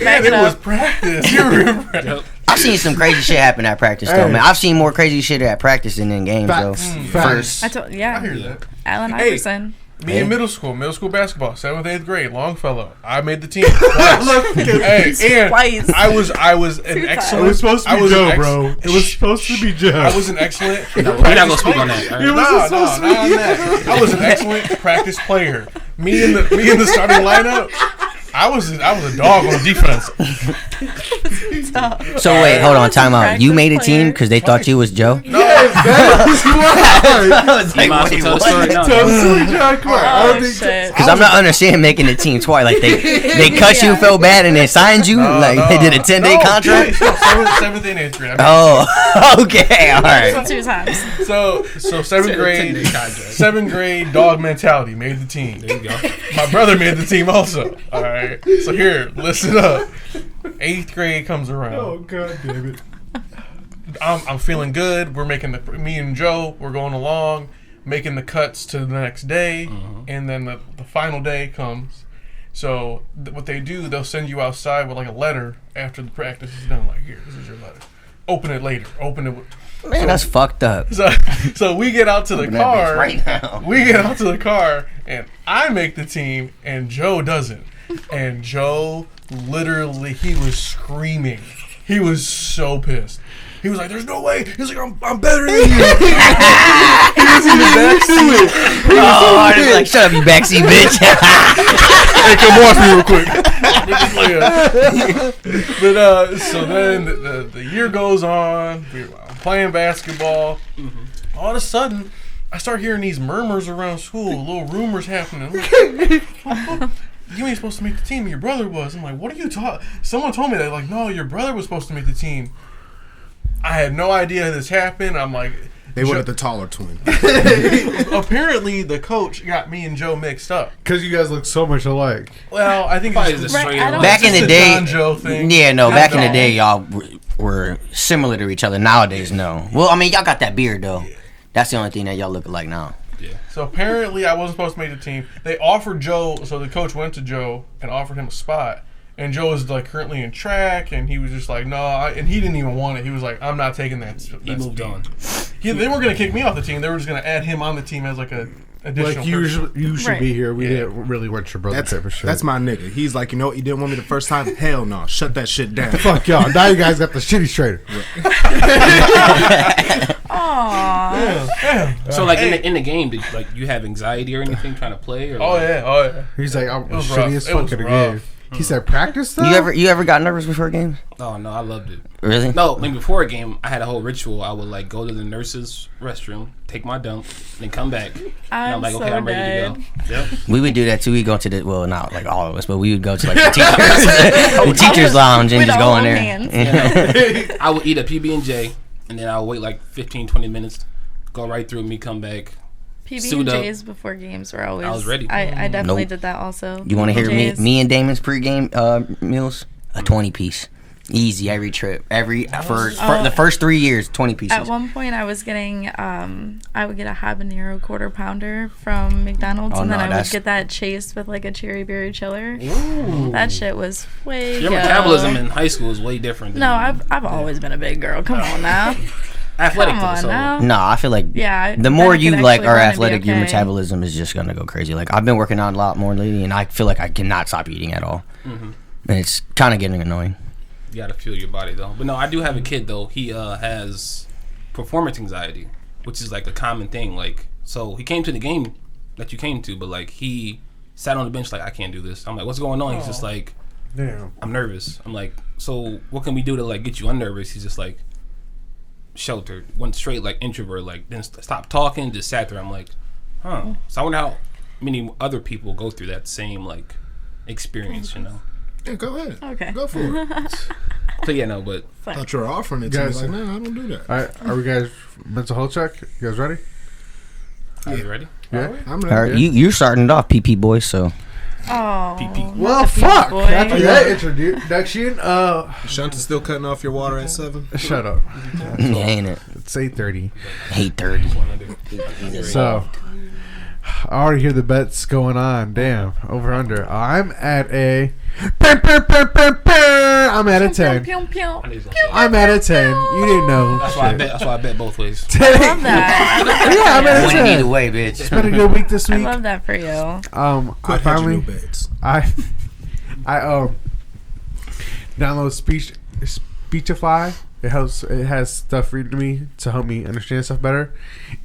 Back it It was up. practice. You remember? Yep. I've seen some crazy shit happen at practice, though, Hey. man. I've seen more crazy shit at practice than in games, Facts. though. Facts. I told I yeah. hear that. Allen Hey. Iverson. Me in middle school basketball, 7th, 8th grade, Longfellow. I made the team twice. Hey, and Twice. I was an Two times. excellent. It was supposed to I be was an Joe, ex- bro. It was supposed to be Joe. I was an excellent. We're not gonna speak on that. All right? No, not on that. I was an excellent practice player. Me in the starting lineup. I was a dog on defense. So, wait, hold on, time out. Practice You made a team player. because they thought you was Joe? Yes, that is right. I was like, You might as well wait, tell the what? story now. Totally, John. Come on. I Oh don't think shit. Because I'm not understanding making the team twice. Like, they cut you, felt bad, and then signed you? They did a 10-day contract? 7th and 8th grade. Oh, okay, all right. 2 times. So 7th grade, 7th grade dog mentality made the team. There you go. My brother made the team also. All right. So here, listen up. 8th grade comes around. Oh, God damn it. I'm feeling good. We're making me and Joe, we're going along, making the cuts to the next day, and then the final day comes. So what they do, they'll send you outside with like a letter after the practice is done. Like, here, this is your letter. Open it later. Open it. Man, that's fucked up. So we get out to the Open that bitch car. right now. We get out to the car, and I make the team, and Joe doesn't. And Joe, literally, he was screaming. He was so pissed. He was like, "There's no way." He's like, "I'm better than you." He was in the backseat. Oh, I was like, shut up, you backseat bitch. Hey, come watch me real quick. But so then the year goes on. I'm playing basketball. All of a sudden, I start hearing these murmurs around school, little rumors happening. You ain't supposed to make the team. Your brother was. I'm like, what are you talking? Someone told me that. Like, no, your brother was supposed to make the team. I had no idea this happened. I'm like, They wanted the taller twin. Apparently, the coach got me and Joe mixed up. Because you guys look so much alike. Well, I think Probably it's the just straight I don't- Back in the the day, John Joe thing. yeah, no. Back in the No. day, y'all were similar to each other. Nowadays, no. Well, I mean, y'all got that beard though. That's the only thing that y'all look alike now. So apparently, I wasn't supposed to make the team. They offered Joe, so the coach went to Joe and offered him a spot. And Joe is like currently in track, and he was just like, no, and he didn't even want it. He was like, I'm not taking that. He moved on. They weren't going to kick me off the team. They were just going to add him on the team as like a additional. Like, you should Right. be here. We didn't really want your brother for sure. That's my nigga. He's like, you know what? You didn't want me the first time? Hell no. Shut that shit down. Fuck y'all. Now you guys got the shitty trader. Aww. So like in the game, did you have anxiety or anything trying to play? Or Oh like, yeah. He's like, I'm was shitty rough. as It fuck was at the rough. game. He said, practice though? You ever got nervous before a game? Oh no, I loved it. Really? No, I mean before a game, I had a whole ritual. I would like go to the nurse's restroom, take my dump, then come back. And I'm like, so okay, I'm ready to go. Yep. We would do that too. We go to the not like all of us, but we would go to like the teachers lounge and We'd just all go in hold there. hands. I would eat a PB&J, and then I would wait like 15, 20 minutes, go right through me, come back. Suit up. PB&Js before games were always. I was ready. I definitely Nope. did that also. You want to hear PB&Js. me and Damon's pregame meals? A 20-piece. Easy every trip. For the first 3 years, 20 pieces. At one point, I was getting, I would get a habanero quarter pounder from McDonald's, Oh, and then no, I would that's- get that chased with like a cherry berry chiller. That shit was way. Your good. metabolism in high school is way different. Than No, I've always been a big girl. Come on now. athletic. Come on though, so now. No, I feel like Yeah. the more then I you could like actually are run and be athletic, your okay. metabolism is just gonna go crazy. Like I've been working out a lot more lately, and I feel like I cannot stop eating at all, and it's kind of getting annoying. You gotta feel your body though. But no, I do have a kid though. He has performance anxiety, which is like a common thing. Like, so he came to the game that you came to, but like he sat on the bench like, I can't do this. I'm like, what's going on? He's just like, Damn. I'm nervous. I'm like, so what can we do to like get you unnervous? He's just like sheltered, went straight like introvert, like then stopped talking, just sat there. I'm like, huh. So I wonder how many other people go through that same like experience, you know? Yeah, go ahead. Okay. Go for it. So yeah, no, but I thought you were offering it to me. Guys- Like, no, I don't do that. All right, are we guys mental health check? You guys ready? are you ready? Yeah. I'm All right, ready. you're starting it off, PP boy. So Oh. PP. not Well, the PP fuck. boy. After that introduction, Shunta's still cutting off your water at 7. shut up. ain't it? It's 8:30. 8:30. So, I already hear the bets going on. Damn, over under. I'm at a. I'm at a 10. Pew, pew, pew. I knew he was gonna say that. I'm at a 10. You didn't know. That's why I Shit. bet. That's why I bet both ways. I love that. Yeah, I'm at a Winning 10. either way, bitch. It's been a good week this I week. love that for you. I Quit hedging finally your bets. I download Speechify. It helps. It has stuff read to me to help me understand stuff better,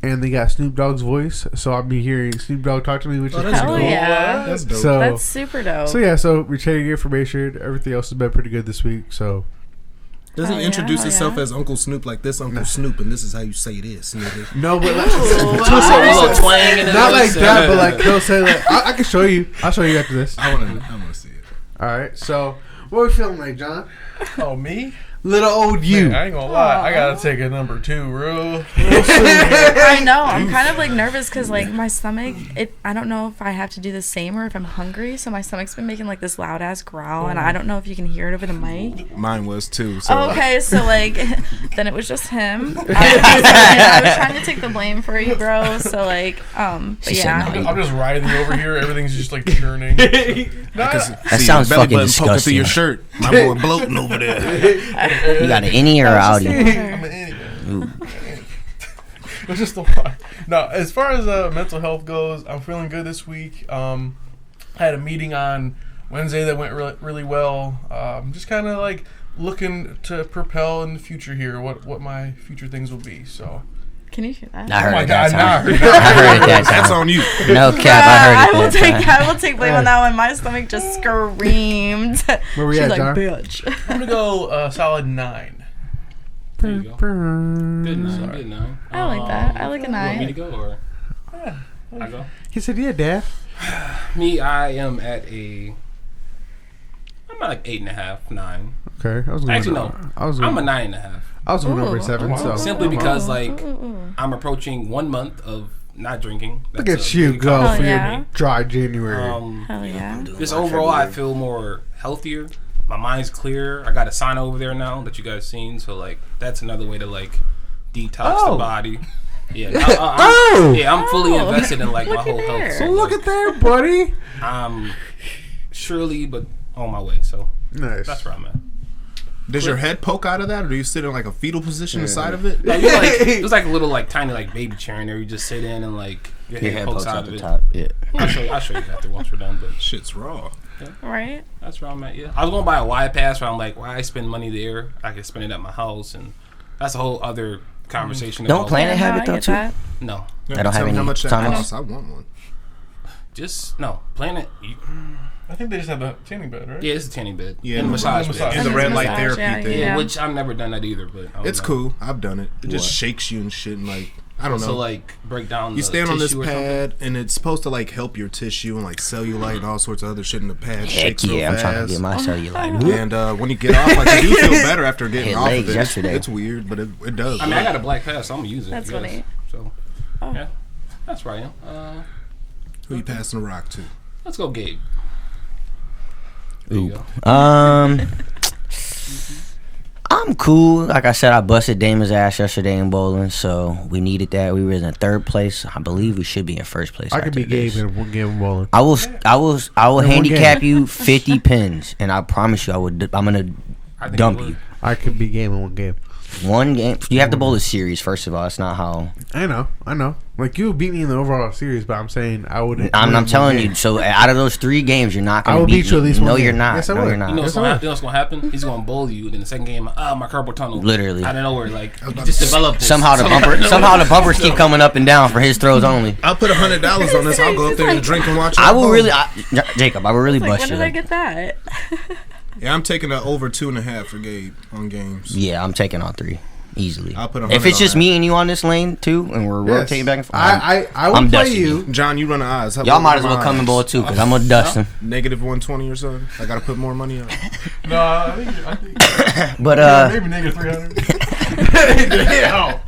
and they got Snoop Dogg's voice, so I'll be hearing Snoop Dogg talk to me, which is that's Hell dope. yeah. That's dope. so. That's super dope. So yeah, so we're trading information. Everything else has been pretty good this week. So Does Hell he yeah, introduce hell himself yeah. as Uncle Snoop like this? Uncle Snoop, and this is how you say this, nigga. no, but like, A little twang in it. not like that. But like he'll say like I can show you. I'll show you after this. I want to see it. All right. So what are we feeling like, John? Oh, me? Little old you. Man, I ain't gonna lie. I gotta take a number 2 real soon. I know. I'm kind of like nervous because like my stomach. I don't know if I have to do the same or if I'm hungry. So my stomach's been making like this loud ass growl, and I don't know if you can hear it over the mic. Mine was too. So Oh, okay, so like then it was just him. I was trying to take the blame for you, bro. So like, but She said yeah. no. I'm just writing over here. Everything's just like churning. That sounds belly fucking button poking through disgusting. your shirt. My boy bloating over there. You got an innie or outie? I'm an idiot. Ooh. It's just the one. No, as far as mental health goes, I'm feeling good this week. I had a meeting on Wednesday that went really well. Just kind of like looking to propel in the future here, what my future things will be. So, Can you hear that? I heard my it that God, time. nah. I heard it that That's time. on you. No cap, I heard it will that take time. I will take blame on that one. My stomach just screamed. Where we She's at, like, John? bitch. I'm gonna go solid 9. There you go. Good 9. Good 9. I like that. I like a You want me to 9. go or I go? He said, "Yeah, Dad." Me, I am at a. I'm at like 8.5, 9. Okay, I was going. Actually, no. I was. I'm a Going, 9.5. I was going over 7. So simply because like I'm approaching 1 month of not drinking. Look at you go for your dry January. Hell yeah. Just overall, I feel more healthier. My mind's clear. I got a sign over there now that you guys seen. So like that's another way to like detox the body. Yeah, I'm fully invested in like my whole health. So look at there, buddy. Surely, but on my way. So nice. That's where I'm at. Does your head poke out of that, or do you sit in like a fetal position inside of it? Yeah, it was like a little like tiny like baby chair in there. You just sit in and like your head pokes out of it. Top. Yeah. I'll show you after once we're done. But Shit's raw. Yeah. Right. That's where I'm at. Yeah, I was gonna buy a wide pass, but I'm like, why spend money there? I can spend it at my house, and that's a whole other conversation. Don't Planet have it though too? That. No. I don't have any. How much that time costs? I want one. Just no Planet. I think they just have a tanning bed, right? Yeah, it's a tanning bed. Yeah, and a massage bed. And the red light massage, therapy thing. Yeah, which I've never done that either. But It's cool. I've done it. It just shakes you and shit, and like I don't know. So like break down. You stand on this pad, and it's supposed to like help your tissue and like cellulite and all sorts of other shit in the pad. Heck yeah, I'm trying to get my cellulite. And when you get off, like you do feel better after getting off of it. Yesterday. It's weird, but it does. I mean, I got a black pass, so I'm gonna use it. That's funny. So yeah, that's where I am. Who you passing the rock to? Let's go, Gabe. Ooh. I'm cool. Like I said, I busted Damon's ass yesterday in bowling, so we needed that. We were in 3rd place. I believe we should be in 1st place. I could be Gabe in one game of bowling. I will handicap you 50 pins, and I promise you, I'm gonna dump you. I could be game in one game. One game. You have to bowl a series, first of all. It's not how. I know. Like you beat me in the overall series, but I'm saying I would. I'm telling you. So out of those 3 games, you're not going to beat you at least one No, game. you're not. Yes, I no, would. you're not. You know what's gonna happen? He's gonna bowl you. Then the second game, my carpal tunnel. Literally. Out of nowhere, like you just developed this. Somehow the bumpers keep coming up and down for his throws only. I'll put $100 on this. I'll go up there and drink and watch. I will really, Jacob. I will really Like, bust when you. did I get that? Yeah, I'm taking the over 2.5 for Gabe on games. Yeah, I'm taking all 3 easily. I'll put if it's just on me and you on this lane too, and we're rotating back and forth, I will play you. John, you run the odds. Y'all might as well come and bowl too, because I'm gonna dust him. Negative 120 or something. I gotta put more money up. No, I think But maybe negative 300.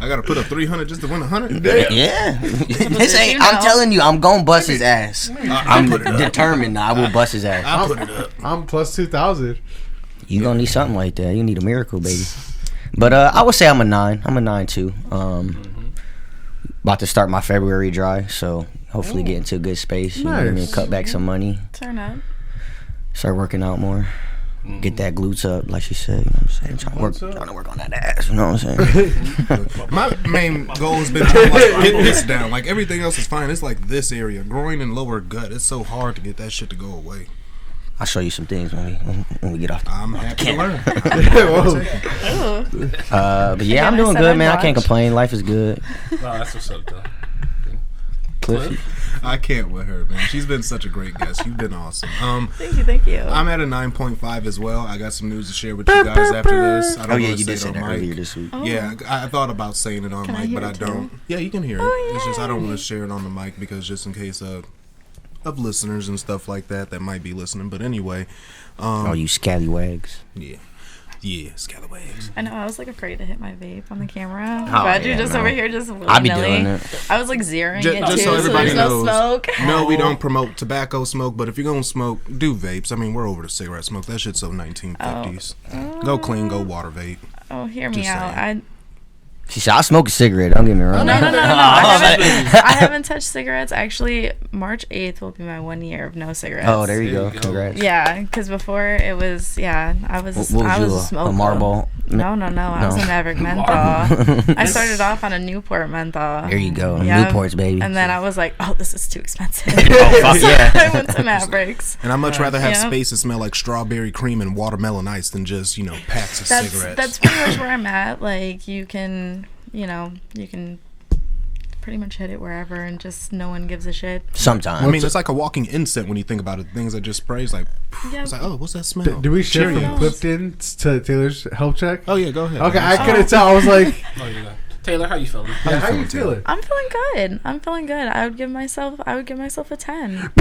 I gotta put up 300 just to win 100. Yeah, this ain't. I'm telling you, I'm gonna bust his ass. I'm determined. I will bust his ass. I'll put it up. I'm plus 2,000. You gonna need something like that. You need a miracle, baby. But I would say I'm a 9. I'm a 9 too. About to start my February dry, so hopefully get into a good space. You know what I mean? Cut back some money. Turn up. Start working out more. Get that glutes up, like she said. You know what I'm saying? Trying to work on that ass. You know what I'm saying? My main goal has been to like, get this down. Like everything else is fine. It's like this area, groin and lower gut. It's so hard to get that shit to go away. I'll show you some things when we get off. I'm happy to learn. But yeah, I'm doing good, man. I can't complain. Life is good. No, that's what's up, though. Cliff? I can't with her, man. She's been such a great guest. You've been awesome. Thank you. I'm at a 9.5 as well. I got some news to share with you guys after this. I don't you know did say that earlier this week. Yeah, I thought about saying it on mic, but I don't. Yeah, you can hear it. It's just I don't want to share it on the mic because just in case of listeners and stuff like that might be listening. But anyway, you scallywags. Yeah, scallywags. I know. I was like afraid to hit my vape on the camera, but you're just over here just willy-nilly. I be doing it. I was like zeroing it Just too, so everybody there's knows. no smoke. No, we don't promote tobacco smoke, but if you're gonna smoke, do vapes. I mean, we're over the cigarette smoke. That shit's so 1950s. Go clean, go water vape. Oh, hear me Just out. saying. She said, I smoke a cigarette. Don't get me wrong. No. I haven't touched cigarettes. Actually, March 8th will be my 1 year of no cigarettes. Oh, there you go. Congrats. Yeah, because before it was, I was a smoker. A Marlboro? No. I was a Maverick menthol. I started off on a Newport menthol. There you go. Yeah. Newports, baby. And then I was like, oh, this is too expensive. Fuck yeah. I went to Mavericks. And I'd much rather have Yeah. space that smell like strawberry cream and watermelon ice than just, packs of cigarettes. That's pretty much where I'm at. Like, you can pretty much hit it wherever and just no one gives a shit. Sometimes. I mean, it's like a walking incense when you think about it. Things that just sprays like, it's like, oh, what's that smell? Did we shift from Cheerios. Clifton to Taylor's health check? Oh, yeah, go ahead. Okay, I couldn't tell. I was like, Taylor, how you feeling? how you feeling? I'm feeling good. I would give myself a 10. I I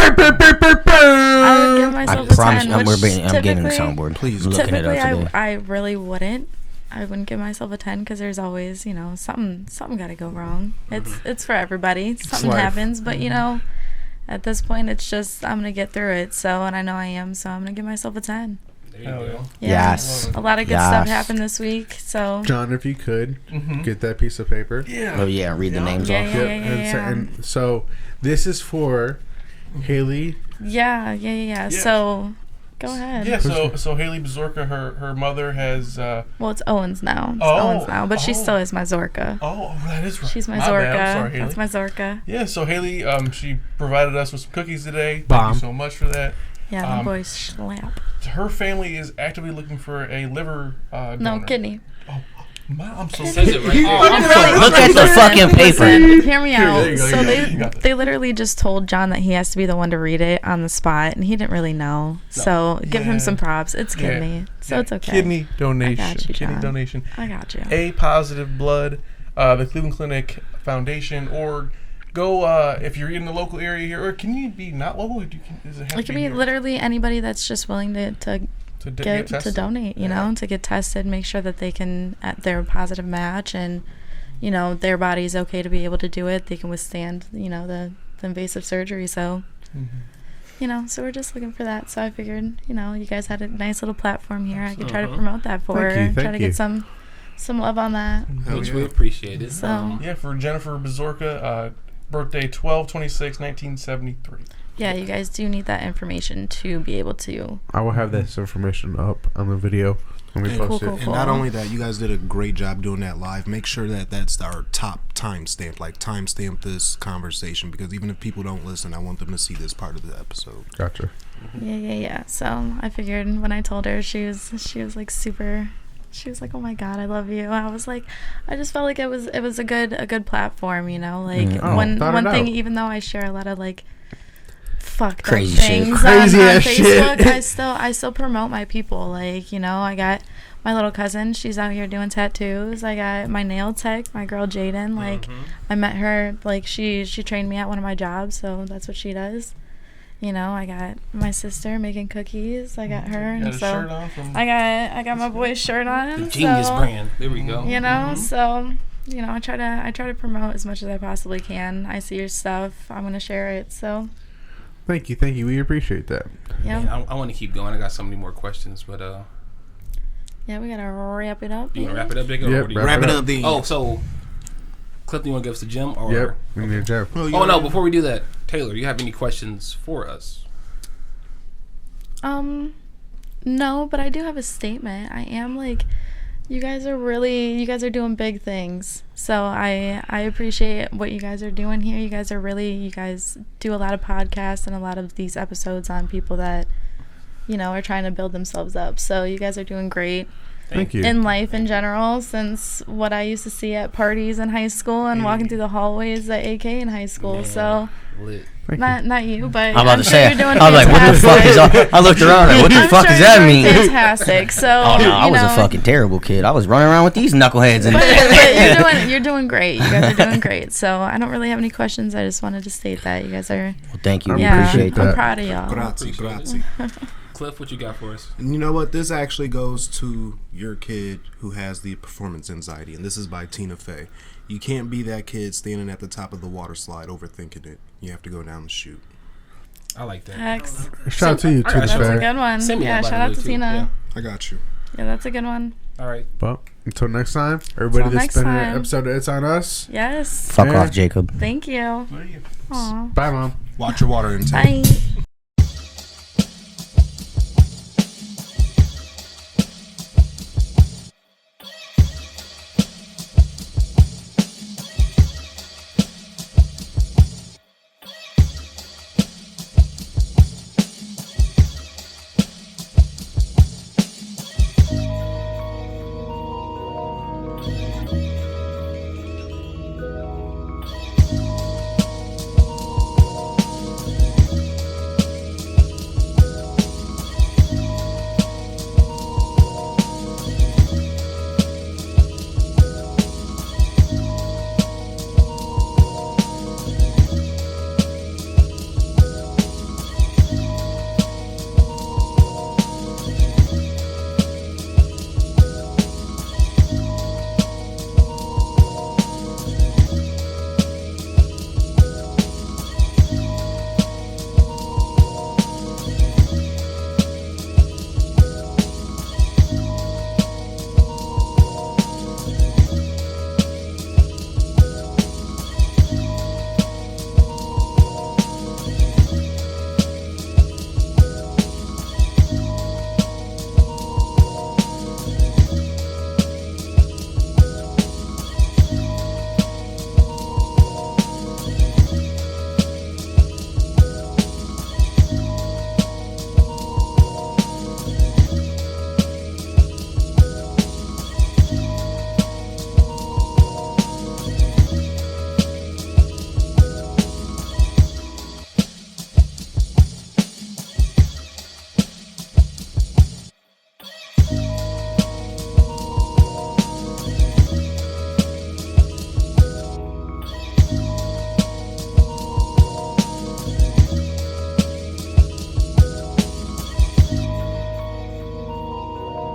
would give myself a 10. I'm getting the typically- soundboard. Please. I'm looking it Typically, up today. I really wouldn't. I wouldn't give myself a 10 because there's always, something got to go wrong. It's for everybody. Something happens, but at this point, it's just I'm gonna get through it. So, and I know I am. So I'm gonna give myself a 10. There you go. Yeah. Yes. A lot of good stuff happened this week. So John, if you could get that piece of paper. Yeah. Oh yeah, read the names off. And so this is for Haley. Yeah. So go ahead. Yeah, so Haley Bezorka, her mother has well, it's Owens now. Owens now, but she still is my Zorka. Oh, that is right. She's my My Zorka. bad. I'm sorry, Haley. That's my Zorka. Yeah, so Haley, she provided us with some cookies today. Bomb. Thank you so much for that. Yeah, my boys slap. Her family is actively looking for a liver donor. No, kidney. I'm so Says it right Look at the fucking paper. Listen, hear me out. there you go, So you got this. they literally just told John that he has to be the one to read it on the spot, and he didn't really know. So give him some props. It's kidney, so it's okay. Kidney donation. I got you, Kidney John. donation. I got you. A positive blood, the Cleveland Clinic Foundation, or go if you're in the local area here, or can you be not local? Does it have It to could be be here? literally anybody that's just willing to get tested? donate, to get tested, make sure that they can they're a positive match, and their body's okay to be able to do it. They can withstand the invasive surgery. So so we're just looking for that. So I figured you guys had a nice little platform here. I could try to promote that for her. Try to get some love on that. Which we appreciate it. So Yeah, for Jennifer Bezorka, birthday 12/26/1973. yeah, you guys do need that information to be able to. I will have this information up on the video when we post it. And not only that, you guys did a great job doing that live. Make sure that that's our top timestamp. Like timestamp this conversation, because even if people don't listen, I want them to see this part of the episode. Gotcha. Yeah. So I figured when I told her, she was like super. She was like, "Oh my God, I love you." I was like, I just felt like it was a good platform, like one thing. Even though I share a lot of like fucked Crazy up shit. things Crazy on ass Facebook, shit. I still promote my people. Like I got my little cousin. She's out here doing tattoos. I got my nail tech, my girl Jaden. Like I met her. Like she trained me at one of my jobs, so that's what she does. I got my sister making cookies. I got her, Got and a so shirt on from I got my boy's shirt on. Genius so, brand. There we go. So I try to promote as much as I possibly can. I see your stuff. I'm gonna share it. So Thank you. We appreciate that. yeah, Man, I want to keep going. I got so many more questions, but yeah, we gotta wrap it up. you want to wrap it up, Jacob? Yep, Or do you- Wrap it up, then. Oh, so Clif, do you want to give us the gym? Or Yep. We need a job. Oh no! Before we do that, Taylor, do you have any questions for us? No, but I do have a statement. I am like, you guys are doing big things. So I appreciate what you guys are doing here. You guys do a lot of podcasts and a lot of these episodes on people that, are trying to build themselves up. So you guys are doing great. Thank you. In life in general, since what I used to see at parties in high school and walking through the hallways at AK in high school. Man, So lit. not you, but I'm about to sure say. you're doing I was like, what the fuck fantastic. is? I looked around. Like, what the I'm fuck sure does you're that doing mean? Fantastic. So Oh no, I was know, a fucking terrible kid. I was running around with these knuckleheads. And but you're doing great. You guys are doing great. So I don't really have any questions. I just wanted to state that you guys are. Well, thank you. We Yeah, appreciate I'm that. proud of y'all. Grazie. Clif, what you got for us? And you know what? This actually goes to your kid who has the performance anxiety, and this is by Tina Fey. You can't be that kid standing at the top of the water slide overthinking it. You have to go down the chute. I like that. X. Shout out to you, I too, got That's a Fair. good one. Send me Yeah, that, by shout the out way, to too. Tina. I got you. Yeah, that's a good one. Yeah. All right. Well, until next time, everybody, Till this has next been an time. episode of It's On Us. Yes. Fuck Yeah. off, Jacob. Thank you. Aw. Bye, Mom. Watch your water intake. Bye.